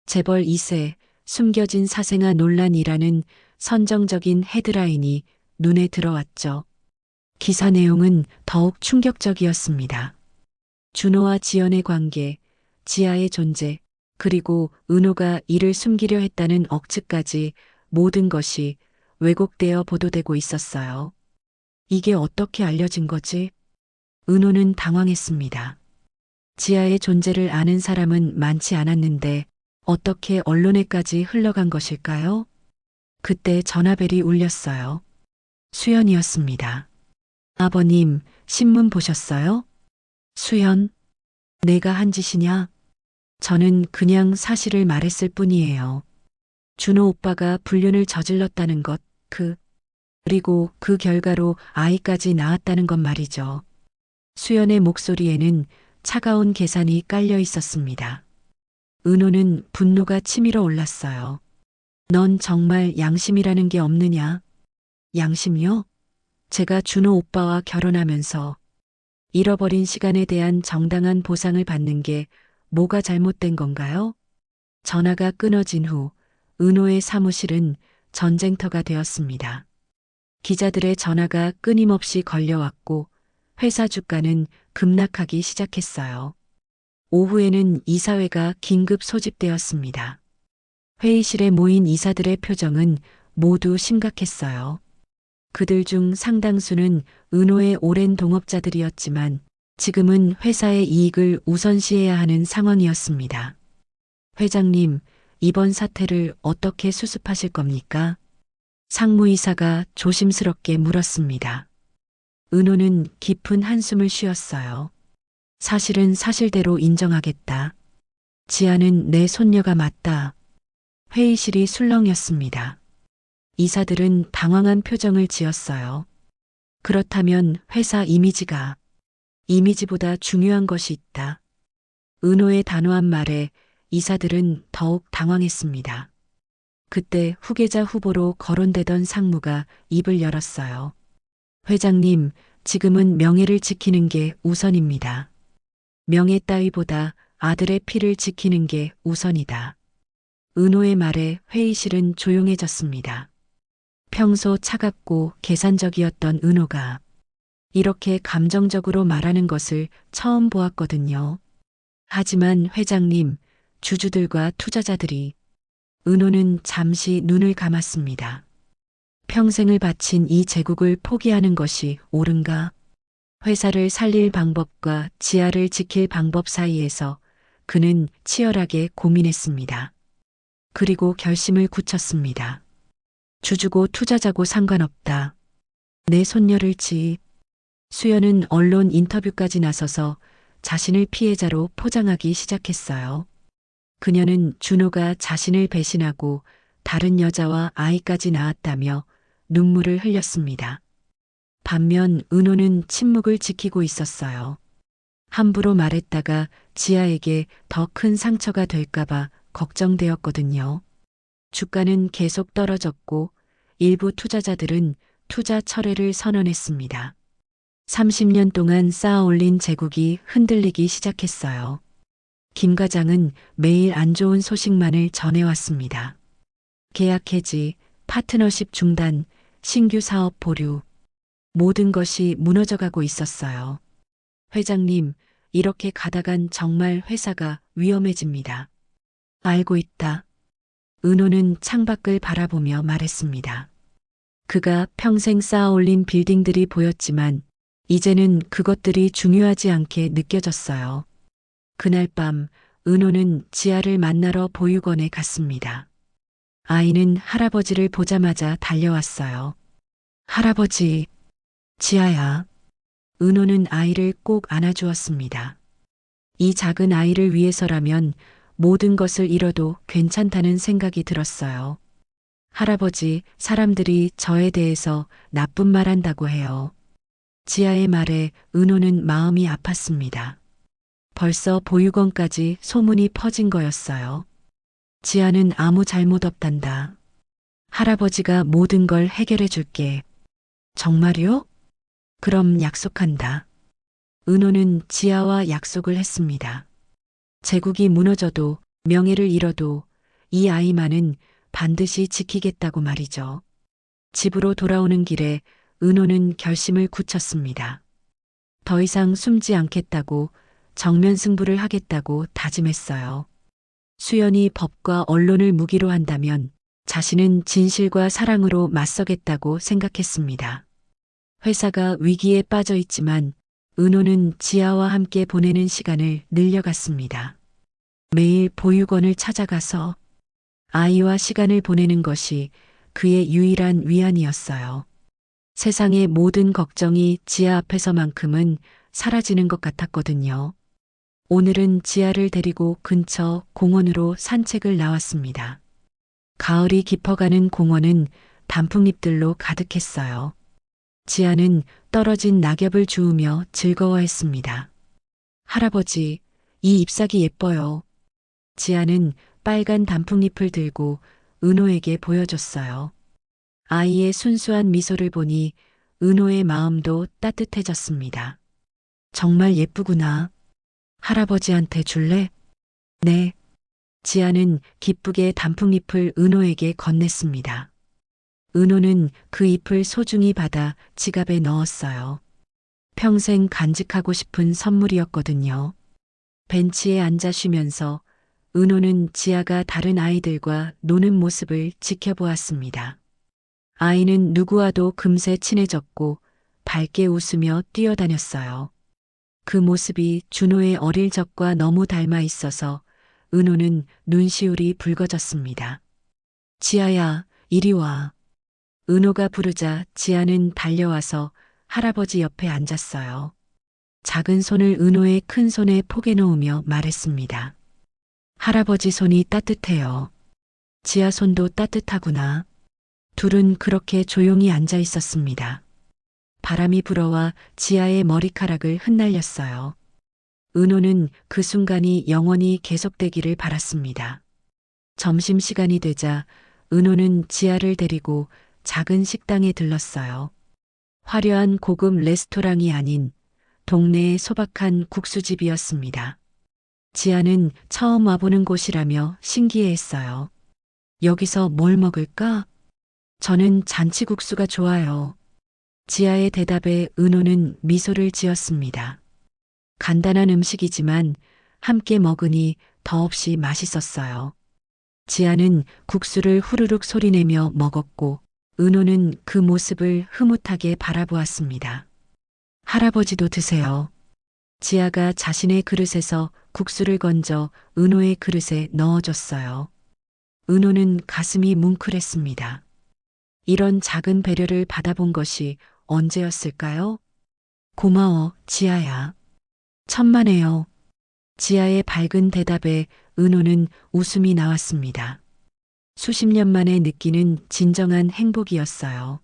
재벌 2세, 숨겨진 사생아 논란이라는 선정적인 헤드라인이 눈에 들어왔죠. 기사 내용은 더욱 충격적이었습니다. 준호와 지연의 관계, 지아의 존재, 그리고 은호가 이를 숨기려 했다는 억측까지 모든 것이 왜곡되어 보도되고 있었어요. 이게 어떻게 알려진 거지? 은호는 당황했습니다. 지아의 존재를 아는 사람은 많지 않았는데 어떻게 언론에까지 흘러간 것일까요? 그때 전화벨이 울렸어요. 수연이었습니다. 아버님, 신문 보셨어요? 수연, 내가 한 짓이냐? 저는 그냥 사실을 말했을 뿐이에요. 준호 오빠가 불륜을 저질렀다는 것, 그리고 그 결과로 아이까지 낳았다는 것 말이죠. 수연의 목소리에는 차가운 계산이 깔려 있었습니다. 은호는 분노가 치밀어 올랐어요. 넌 정말 양심이라는 게 없느냐? 양심이요? 제가 준호 오빠와 결혼하면서 잃어버린 시간에 대한 정당한 보상을 받는 게 뭐가 잘못된 건가요? 전화가 끊어진 후 은호의 사무실은 전쟁터가 되었습니다. 기자들의 전화가 끊임없이 걸려왔고 회사 주가는 급락하기 시작했어요. 오후에는 이사회가 긴급 소집되었습니다. 회의실에 모인 이사들의 표정은 모두 심각했어요. 그들 중 상당수는 은호의 오랜 동업자들이었지만 지금은 회사의 이익을 우선시해야 하는 상황이었습니다. 회장님, 이번 사태를 어떻게 수습하실 겁니까? 상무이사가 조심스럽게 물었습니다. 은호는 깊은 한숨을 쉬었어요. 사실은 사실대로 인정하겠다. 지아는 내 손녀가 맞다. 회의실이 술렁였습니다. 이사들은 당황한 표정을 지었어요. 그렇다면 회사 이미지보다 중요한 것이 있다. 은호의 단호한 말에 이사들은 더욱 당황했습니다. 그때 후계자 후보로 거론되던 상무가 입을 열었어요. 회장님, 지금은 명예를 지키는 게 우선입니다. 명예 따위보다 아들의 피를 지키는 게 우선이다. 은호의 말에 회의실은 조용해졌습니다. 평소 차갑고 계산적이었던 은호가 이렇게 감정적으로 말하는 것을 처음 보았거든요. 하지만 회장님, 주주들과 투자자들이 은호는 잠시 눈을 감았습니다. 평생을 바친 이 제국을 포기하는 것이 옳은가? 회사를 살릴 방법과 지아를 지킬 방법 사이에서 그는 치열하게 고민했습니다. 그리고 결심을 굳혔습니다. 주주고 투자자고 상관없다. 내 손녀를 수연은 언론 인터뷰까지 나서서 자신을 피해자로 포장하기 시작했어요. 그녀는 준호가 자신을 배신하고 다른 여자와 아이까지 낳았다며 눈물을 흘렸습니다. 반면 은호는 침묵을 지키고 있었어요. 함부로 말했다가 지아에게 더 큰 상처가 될까봐 걱정되었거든요. 주가는 계속 떨어졌고 일부 투자자들은 투자 철회를 선언했습니다. 30년 동안 쌓아올린 제국이 흔들리기 시작했어요. 김 과장은 매일 안 좋은 소식만을 전해왔습니다. 계약 해지, 파트너십 중단, 신규 사업 보류. 모든 것이 무너져가고 있었어요. 회장님, 이렇게 가다간 정말 회사가 위험해집니다. 알고 있다. 은호는 창밖을 바라보며 말했습니다. 그가 평생 쌓아올린 빌딩들이 보였지만 이제는 그것들이 중요하지 않게 느껴졌어요. 그날 밤 은호는 지아를 만나러 보육원에 갔습니다. 아이는 할아버지를 보자마자 달려왔어요. 할아버지, 지아야. 은호는 아이를 꼭 안아주었습니다. 이 작은 아이를 위해서라면 모든 것을 잃어도 괜찮다는 생각이 들었어요. 할아버지, 사람들이 저에 대해서 나쁜 말 한다고 해요. 지아의 말에 은호는 마음이 아팠습니다. 벌써 보육원까지 소문이 퍼진 거였어요. 지아는 아무 잘못 없단다. 할아버지가 모든 걸 해결해 줄게. 정말요? 그럼 약속한다. 은호는 지아와 약속을 했습니다. 제국이 무너져도 명예를 잃어도 이 아이만은 반드시 지키겠다고 말이죠. 집으로 돌아오는 길에 은호는 결심을 굳혔습니다. 더 이상 숨지 않겠다고 정면 승부를 하겠다고 다짐했어요. 수연이 법과 언론을 무기로 한다면 자신은 진실과 사랑으로 맞서겠다고 생각했습니다. 회사가 위기에 빠져 있지만 은호는 지아와 함께 보내는 시간을 늘려갔습니다. 매일 보육원을 찾아가서 아이와 시간을 보내는 것이 그의 유일한 위안이었어요. 세상의 모든 걱정이 지아 앞에서만큼은 사라지는 것 같았거든요. 오늘은 지아를 데리고 근처 공원으로 산책을 나왔습니다. 가을이 깊어가는 공원은 단풍잎들로 가득했어요. 지아는 떨어진 낙엽을 주우며 즐거워했습니다. 할아버지, 이 잎사귀 예뻐요. 지아는 빨간 단풍잎을 들고 은호에게 보여줬어요. 아이의 순수한 미소를 보니 은호의 마음도 따뜻해졌습니다. 정말 예쁘구나. 할아버지한테 줄래? 네. 지아는 기쁘게 단풍잎을 은호에게 건넸습니다. 은호는 그 잎을 소중히 받아 지갑에 넣었어요. 평생 간직하고 싶은 선물이었거든요. 벤치에 앉아 쉬면서 은호는 지아가 다른 아이들과 노는 모습을 지켜보았습니다. 아이는 누구와도 금세 친해졌고 밝게 웃으며 뛰어다녔어요. 그 모습이 준호의 어릴 적과 너무 닮아 있어서 은호는 눈시울이 붉어졌습니다. 지아야, 이리 와. 은호가 부르자 지아는 달려와서 할아버지 옆에 앉았어요. 작은 손을 은호의 큰 손에 포개 놓으며 말했습니다. 할아버지 손이 따뜻해요. 지아 손도 따뜻하구나. 둘은 그렇게 조용히 앉아 있었습니다. 바람이 불어와 지아의 머리카락을 흩날렸어요. 은호는 그 순간이 영원히 계속되기를 바랐습니다. 점심시간이 되자 은호는 지아를 데리고 작은 식당에 들렀어요. 화려한 고급 레스토랑이 아닌 동네의 소박한 국수집이었습니다. 지아는 처음 와보는 곳이라며 신기해했어요. 여기서 뭘 먹을까? 저는 잔치국수가 좋아요. 지아의 대답에 은호는 미소를 지었습니다. 간단한 음식이지만 함께 먹으니 더없이 맛있었어요. 지아는 국수를 후루룩 소리내며 먹었고 은호는 그 모습을 흐뭇하게 바라보았습니다. 할아버지도 드세요. 지아가 자신의 그릇에서 국수를 건져 은호의 그릇에 넣어줬어요. 은호는 가슴이 뭉클했습니다. 이런 작은 배려를 받아본 것이 언제였을까요? 고마워, 지아야. 천만에요. 지아의 밝은 대답에 은호는 웃음이 나왔습니다. 수십 년 만에 느끼는 진정한 행복이었어요.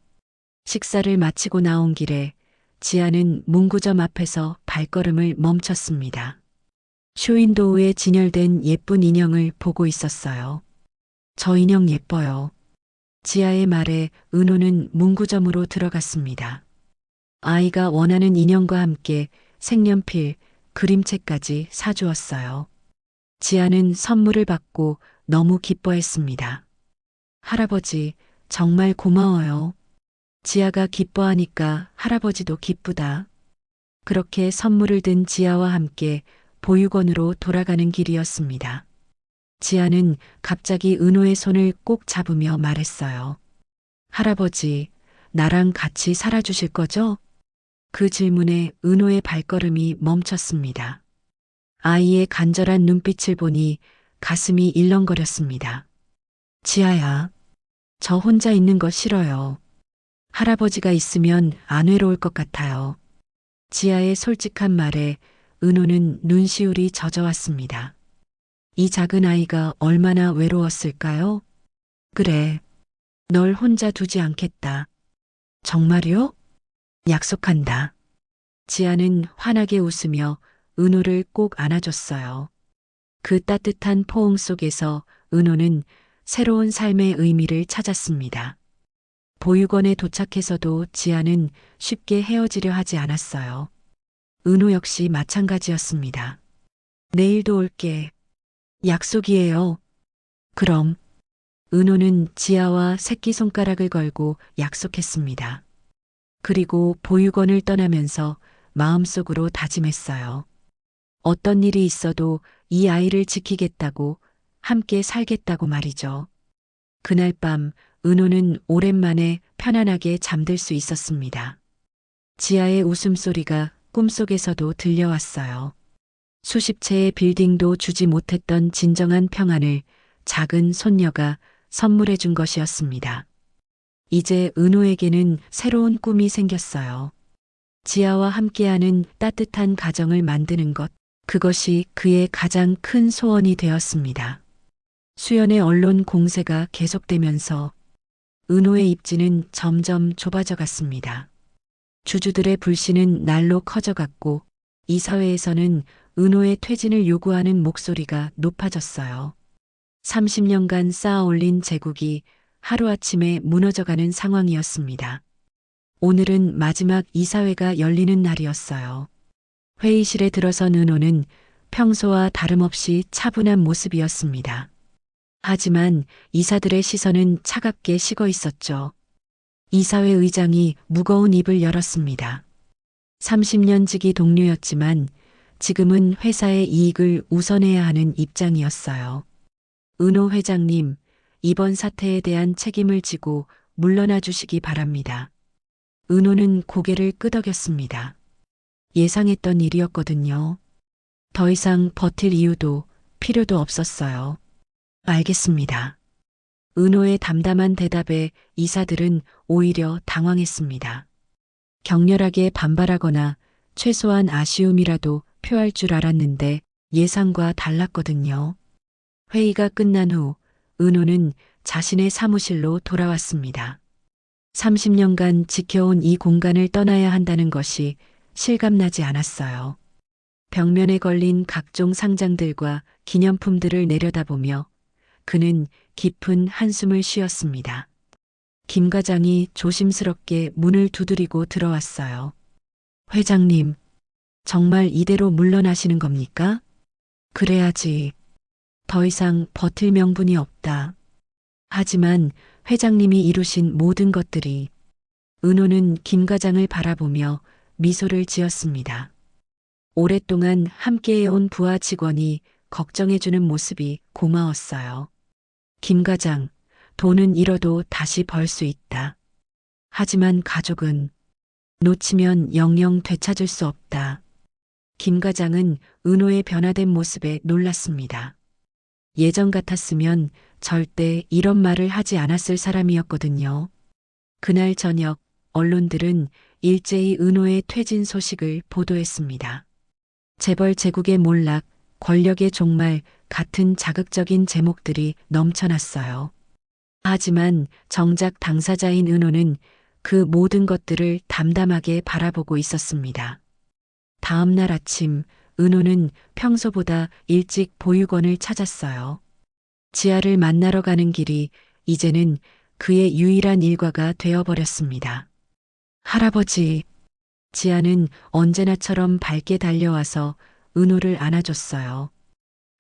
식사를 마치고 나온 길에 지아는 문구점 앞에서 발걸음을 멈췄습니다. 쇼윈도우에 진열된 예쁜 인형을 보고 있었어요. 저 인형 예뻐요. 지아의 말에 은호는 문구점으로 들어갔습니다. 아이가 원하는 인형과 함께 색연필, 그림책까지 사주었어요. 지아는 선물을 받고 너무 기뻐했습니다. 할아버지, 정말 고마워요. 지아가 기뻐하니까 할아버지도 기쁘다. 그렇게 선물을 든 지아와 함께 보육원으로 돌아가는 길이었습니다. 지아는 갑자기 은호의 손을 꼭 잡으며 말했어요. 할아버지, 나랑 같이 살아주실 거죠? 그 질문에 은호의 발걸음이 멈췄습니다. 아이의 간절한 눈빛을 보니 가슴이 일렁거렸습니다. 지아야, 저 혼자 있는 거 싫어요. 할아버지가 있으면 안 외로울 것 같아요. 지아의 솔직한 말에 은호는 눈시울이 젖어왔습니다. 이 작은 아이가 얼마나 외로웠을까요? 그래, 널 혼자 두지 않겠다. 정말요? 약속한다. 지아는 환하게 웃으며 은호를 꼭 안아줬어요. 그 따뜻한 포옹 속에서 은호는 새로운 삶의 의미를 찾았습니다. 보육원에 도착해서도 지아는 쉽게 헤어지려 하지 않았어요. 은호 역시 마찬가지였습니다. 내일도 올게. 약속이에요. 그럼. 은호는 지아와 새끼손가락을 걸고 약속했습니다. 그리고 보육원을 떠나면서 마음속으로 다짐했어요. 어떤 일이 있어도 이 아이를 지키겠다고, 함께 살겠다고 말이죠. 그날 밤 은호는 오랜만에 편안하게 잠들 수 있었습니다. 지아의 웃음소리가 꿈속에서도 들려왔어요. 수십 채의 빌딩도 주지 못했던 진정한 평안을 작은 손녀가 선물해 준 것이었습니다. 이제 은호에게는 새로운 꿈이 생겼어요. 지아와 함께하는 따뜻한 가정을 만드는 것, 그것이 그의 가장 큰 소원이 되었습니다. 수연의 언론 공세가 계속되면서 은호의 입지는 점점 좁아져 갔습니다. 주주들의 불신은 날로 커져갔고 이 사회에서는 은호의 퇴진을 요구하는 목소리가 높아졌어요. 30년간 쌓아올린 제국이 하루아침에 무너져가는 상황이었습니다. 오늘은 마지막 이사회가 열리는 날이었어요. 회의실에 들어선 은호는 평소와 다름없이 차분한 모습이었습니다. 하지만 이사들의 시선은 차갑게 식어 있었죠. 이사회 의장이 무거운 입을 열었습니다. 30년 지기 동료였지만 지금은 회사의 이익을 우선해야 하는 입장이었어요. 은호 회장님, 이번 사태에 대한 책임을 지고 물러나 주시기 바랍니다. 은호는 고개를 끄덕였습니다. 예상했던 일이었거든요. 더 이상 버틸 이유도 필요도 없었어요. 알겠습니다. 은호의 담담한 대답에 이사들은 오히려 당황했습니다. 격렬하게 반발하거나 최소한 아쉬움이라도 표할 줄 알았는데 예상과 달랐거든요. 회의가 끝난 후 은호는 자신의 사무실로 돌아왔습니다. 30년간 지켜온 이 공간을 떠나야 한다는 것이 실감나지 않았어요. 벽면에 걸린 각종 상장들과 기념품들을 내려다보며 그는 깊은 한숨을 쉬었습니다. 김 과장이 조심스럽게 문을 두드리고 들어왔어요. 회장님, 정말 이대로 물러나시는 겁니까? 그래야지. 더 이상 버틸 명분이 없다. 하지만 회장님이 이루신 모든 것들이 은호는 김 과장을 바라보며 미소를 지었습니다. 오랫동안 함께해온 부하 직원이 걱정해주는 모습이 고마웠어요. 김 과장, 돈은 잃어도 다시 벌 수 있다. 하지만 가족은 놓치면 영영 되찾을 수 없다. 김 과장은 은호의 변화된 모습에 놀랐습니다. 예전 같았으면 절대 이런 말을 하지 않았을 사람이었거든요. 그날 저녁 언론들은 일제히 은호의 퇴진 소식을 보도했습니다. 재벌 제국의 몰락, 권력의 종말 같은 자극적인 제목들이 넘쳐났어요. 하지만 정작 당사자인 은호는 그 모든 것들을 담담하게 바라보고 있었습니다. 다음 날 아침 은호는 평소보다 일찍 보육원을 찾았어요. 지아를 만나러 가는 길이 이제는 그의 유일한 일과가 되어버렸습니다. 할아버지, 지아는 언제나처럼 밝게 달려와서 은호를 안아줬어요.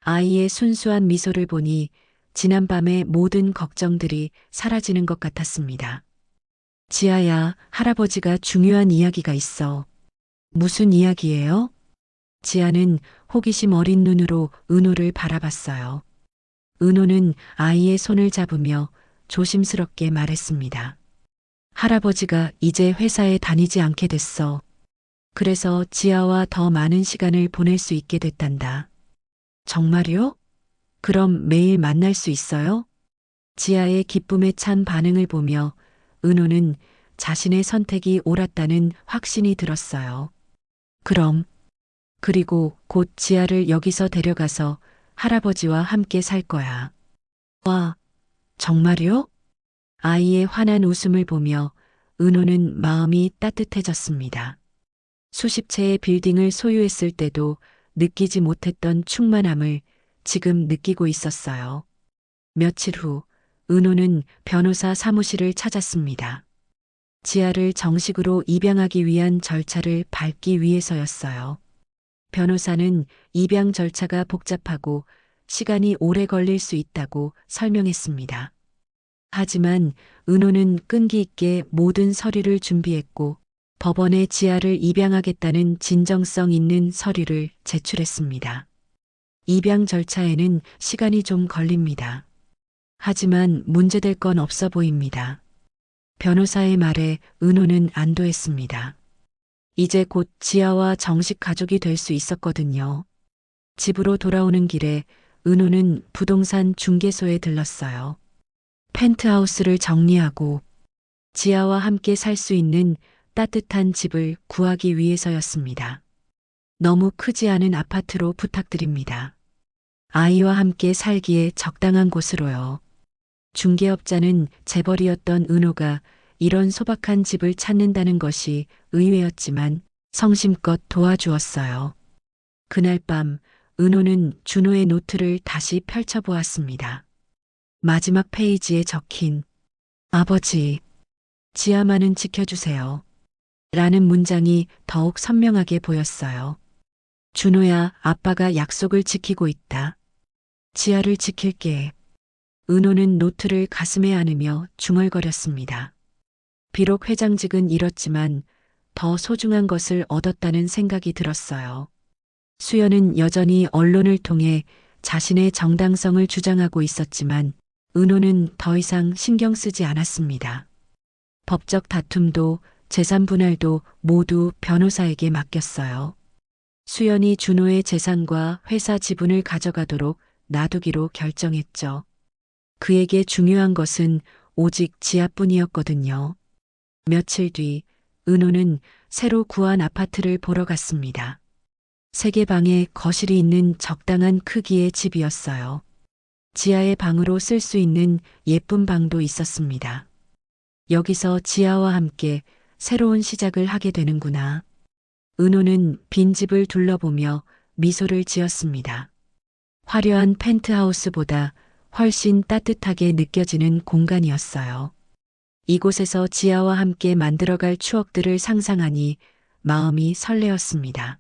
아이의 순수한 미소를 보니 지난밤의 모든 걱정들이 사라지는 것 같았습니다. 지아야, 할아버지가 중요한 이야기가 있어. 무슨 이야기예요? 지아는 호기심 어린 눈으로 은호를 바라봤어요. 은호는 아이의 손을 잡으며 조심스럽게 말했습니다. 할아버지가 이제 회사에 다니지 않게 됐어. 그래서 지아와 더 많은 시간을 보낼 수 있게 됐단다. 정말요? 그럼 매일 만날 수 있어요? 지아의 기쁨에 찬 반응을 보며 은호는 자신의 선택이 옳았다는 확신이 들었어요. 그럼, 그리고 곧 지아를 여기서 데려가서 할아버지와 함께 살 거야. 와, 정말요? 아이의 환한 웃음을 보며 은호는 마음이 따뜻해졌습니다. 수십 채의 빌딩을 소유했을 때도 느끼지 못했던 충만함을 지금 느끼고 있었어요. 며칠 후, 은호는 변호사 사무실을 찾았습니다. 지아를 정식으로 입양하기 위한 절차를 밟기 위해서였어요. 변호사는 입양 절차가 복잡하고 시간이 오래 걸릴 수 있다고 설명했습니다. 하지만 은호는 끈기 있게 모든 서류를 준비했고 법원에 지아를 입양하겠다는 진정성 있는 서류를 제출했습니다. 입양 절차에는 시간이 좀 걸립니다. 하지만 문제될 건 없어 보입니다. 변호사의 말에 은호는 안도했습니다. 이제 곧 지아와 정식 가족이 될 수 있었거든요. 집으로 돌아오는 길에 은호는 부동산 중개소에 들렀어요. 펜트하우스를 정리하고 지아와 함께 살 수 있는 따뜻한 집을 구하기 위해서였습니다. 너무 크지 않은 아파트로 부탁드립니다. 아이와 함께 살기에 적당한 곳으로요. 중개업자는 재벌이었던 은호가 이런 소박한 집을 찾는다는 것이 의외였지만 성심껏 도와주었어요. 그날 밤 은호는 준호의 노트를 다시 펼쳐보았습니다. 마지막 페이지에 적힌 아버지, 지아만은 지켜주세요. 라는 문장이 더욱 선명하게 보였어요. 준호야, 아빠가 약속을 지키고 있다. 지아를 지킬게. 은호는 노트를 가슴에 안으며 중얼거렸습니다. 비록 회장직은 잃었지만 더 소중한 것을 얻었다는 생각이 들었어요. 수연은 여전히 언론을 통해 자신의 정당성을 주장하고 있었지만 은호는 더 이상 신경 쓰지 않았습니다. 법적 다툼도 재산 분할도 모두 변호사에게 맡겼어요. 수연이 준호의 재산과 회사 지분을 가져가도록 놔두기로 결정했죠. 그에게 중요한 것은 오직 지아뿐이었거든요. 며칠 뒤 은호는 새로 구한 아파트를 보러 갔습니다. 3개 방에 거실이 있는 적당한 크기의 집이었어요. 지아의 방으로 쓸 수 있는 예쁜 방도 있었습니다. 여기서 지아와 함께 새로운 시작을 하게 되는구나. 은호는 빈집을 둘러보며 미소를 지었습니다. 화려한 펜트하우스보다 훨씬 따뜻하게 느껴지는 공간이었어요. 이곳에서 지아와 함께 만들어갈 추억들을 상상하니 마음이 설레었습니다.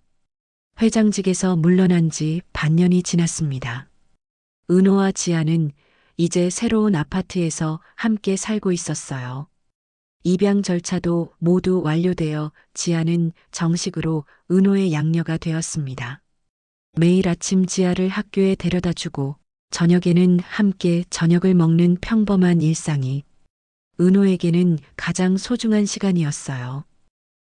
회장직에서 물러난 지 반년이 지났습니다. 은호와 지아는 이제 새로운 아파트에서 함께 살고 있었어요. 입양 절차도 모두 완료되어 지아는 정식으로 은호의 양녀가 되었습니다. 매일 아침 지아를 학교에 데려다 주고 저녁에는 함께 저녁을 먹는 평범한 일상이 은호에게는 가장 소중한 시간이었어요.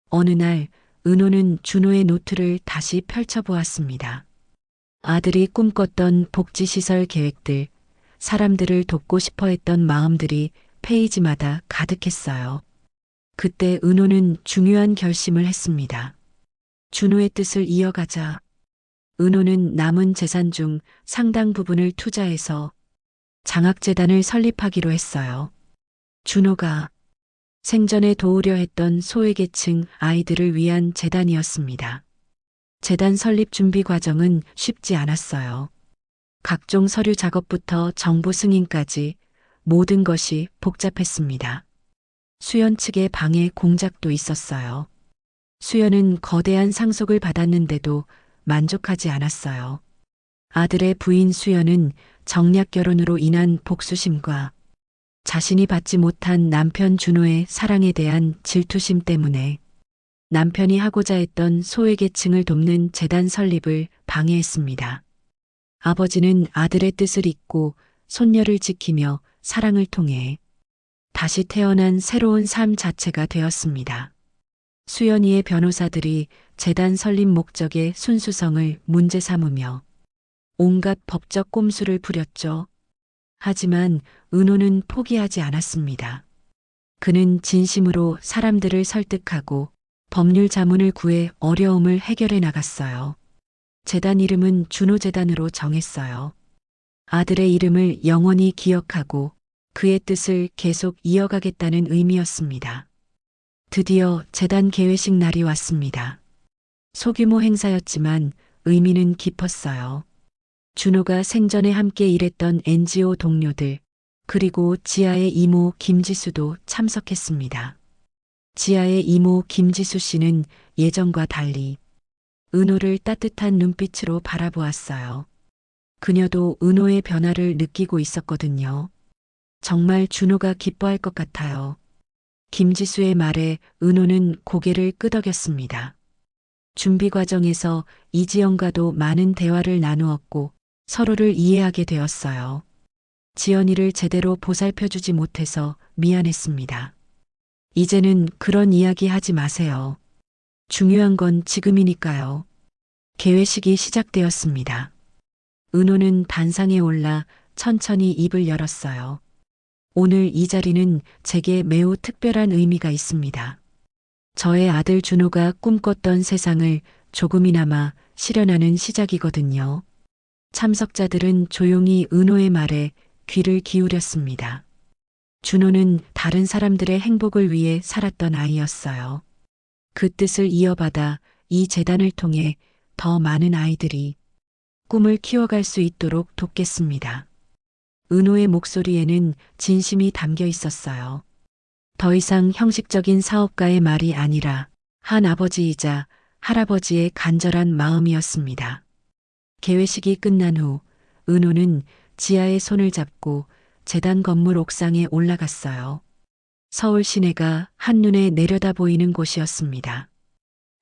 어느 날 은호는 준호의 노트를 다시 펼쳐보았습니다. 아들이 꿈꿨던 복지시설 계획들, 사람들을 돕고 싶어 했던 마음들이 페이지마다 가득했어요. 그때 은호는 중요한 결심을 했습니다. 준호의 뜻을 이어가자. 은호는 남은 재산 중 상당 부분을 투자해서 장학재단을 설립하기로 했어요. 준호가 생전에 도우려 했던 소외계층 아이들을 위한 재단이었습니다. 재단 설립 준비 과정은 쉽지 않았어요. 각종 서류 작업부터 정부 승인까지 모든 것이 복잡했습니다. 수연 측의 방해 공작도 있었어요. 수연은 거대한 상속을 받았는데도 만족하지 않았어요. 아들의 부인 수연은 정략 결혼으로 인한 복수심과 자신이 받지 못한 남편 준호의 사랑에 대한 질투심 때문에 남편이 하고자 했던 소외계층을 돕는 재단 설립을 방해했습니다. 아버지는 아들의 뜻을 잇고 손녀를 지키며 사랑을 통해 다시 태어난 새로운 삶 자체가 되었습니다. 수연이의 변호사들이 재단 설립 목적의 순수성을 문제 삼으며 온갖 법적 꼼수를 부렸죠. 하지만 은호는 포기하지 않았습니다. 그는 진심으로 사람들을 설득하고 법률 자문을 구해 어려움을 해결해 나갔어요. 재단 이름은 준호재단으로 정했어요. 아들의 이름을 영원히 기억하고 그의 뜻을 계속 이어가겠다는 의미였습니다. 드디어 재단 개회식 날이 왔습니다. 소규모 행사였지만 의미는 깊었어요. 준호가 생전에 함께 일했던 NGO 동료들, 그리고 지아의 이모 김지수도 참석했습니다. 지아의 이모 김지수 씨는 예전과 달리 은호를 따뜻한 눈빛으로 바라보았어요. 그녀도 은호의 변화를 느끼고 있었거든요. 정말 준호가 기뻐할 것 같아요. 김지수의 말에 은호는 고개를 끄덕였습니다. 준비 과정에서 이지영과도 많은 대화를 나누었고 서로를 이해하게 되었어요. 지연이를 제대로 보살펴주지 못해서 미안했습니다. 이제는 그런 이야기 하지 마세요. 중요한 건 지금이니까요. 개회식이 시작되었습니다. 은호는 단상에 올라 천천히 입을 열었어요. 오늘 이 자리는 제게 매우 특별한 의미가 있습니다. 저의 아들 준호가 꿈꿨던 세상을 조금이나마 실현하는 시작이거든요. 참석자들은 조용히 은호의 말에 귀를 기울였습니다. 준호는 다른 사람들의 행복을 위해 살았던 아이였어요. 그 뜻을 이어받아 이 재단을 통해 더 많은 아이들이 꿈을 키워갈 수 있도록 돕겠습니다. 은호의 목소리에는 진심이 담겨 있었어요. 더 이상 형식적인 사업가의 말이 아니라 한 아버지이자 할아버지의 간절한 마음이었습니다. 개회식이 끝난 후 은호는 지아의 손을 잡고 재단 건물 옥상에 올라갔어요. 서울 시내가 한눈에 내려다 보이는 곳이었습니다.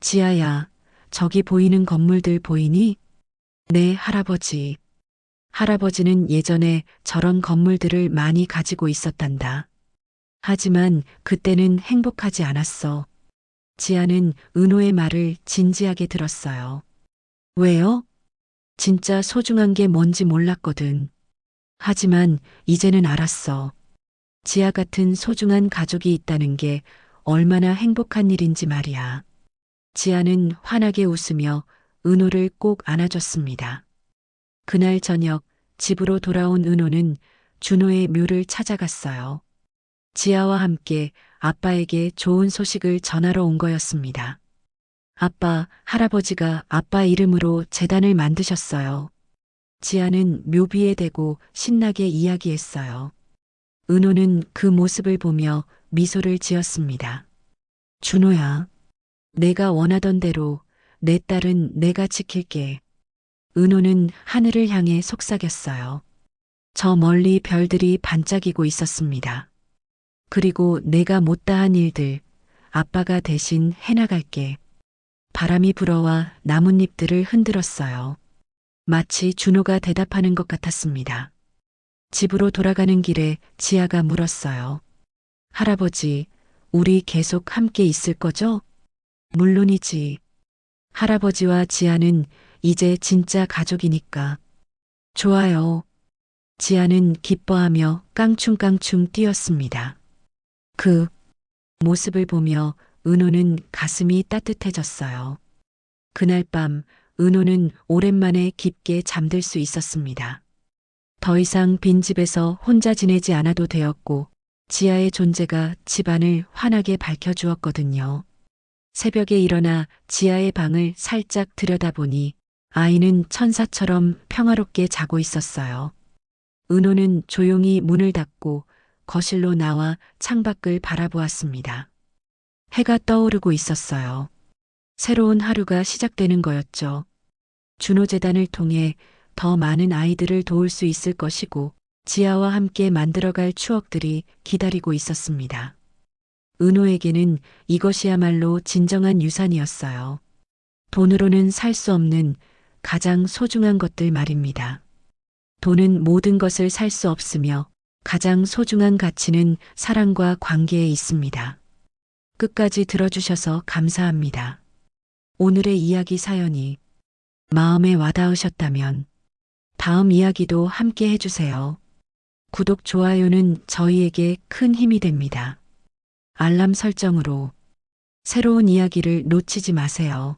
지아야, 저기 보이는 건물들 보이니? 네, 할아버지. 할아버지는 예전에 저런 건물들을 많이 가지고 있었단다. 하지만 그때는 행복하지 않았어. 지아는 은호의 말을 진지하게 들었어요. 왜요? 진짜 소중한 게 뭔지 몰랐거든. 하지만 이제는 알았어. 지아 같은 소중한 가족이 있다는 게 얼마나 행복한 일인지 말이야. 지아는 환하게 웃으며 은호를 꼭 안아줬습니다. 그날 저녁 집으로 돌아온 은호는 준호의 묘를 찾아갔어요. 지아와 함께 아빠에게 좋은 소식을 전하러 온 거였습니다. 아빠, 할아버지가 아빠 이름으로 재단을 만드셨어요. 지아는 묘비에 대고 신나게 이야기했어요. 은호는 그 모습을 보며 미소를 지었습니다. 준호야, 내가 원하던 대로 내 딸은 내가 지킬게. 은호는 하늘을 향해 속삭였어요. 저 멀리 별들이 반짝이고 있었습니다. 그리고 내가 못다한 일들, 아빠가 대신 해나갈게. 바람이 불어와 나뭇잎들을 흔들었어요. 마치 준호가 대답하는 것 같았습니다. 집으로 돌아가는 길에 지아가 물었어요. 할아버지, 우리 계속 함께 있을 거죠? 물론이지. 할아버지와 지아는 이제 진짜 가족이니까. 좋아요. 지아는 기뻐하며 깡충깡충 뛰었습니다. 그 모습을 보며 은호는 가슴이 따뜻해졌어요. 그날 밤 은호는 오랜만에 깊게 잠들 수 있었습니다. 더 이상 빈집에서 혼자 지내지 않아도 되었고 지아의 존재가 집안을 환하게 밝혀주었거든요. 새벽에 일어나 지아의 방을 살짝 들여다보니 아이는 천사처럼 평화롭게 자고 있었어요. 은호는 조용히 문을 닫고 거실로 나와 창밖을 바라보았습니다. 해가 떠오르고 있었어요. 새로운 하루가 시작되는 거였죠. 준호재단을 통해 더 많은 아이들을 도울 수 있을 것이고 지아와 함께 만들어갈 추억들이 기다리고 있었습니다. 은호에게는 이것이야말로 진정한 유산이었어요. 돈으로는 살 수 없는 가장 소중한 것들 말입니다. 돈은 모든 것을 살 수 없으며 가장 소중한 가치는 사랑과 관계에 있습니다. 끝까지 들어주셔서 감사합니다. 오늘의 이야기 사연이 마음에 와닿으셨다면 다음 이야기도 함께 해주세요. 구독, 좋아요는 저희에게 큰 힘이 됩니다. 알람 설정으로 새로운 이야기를 놓치지 마세요.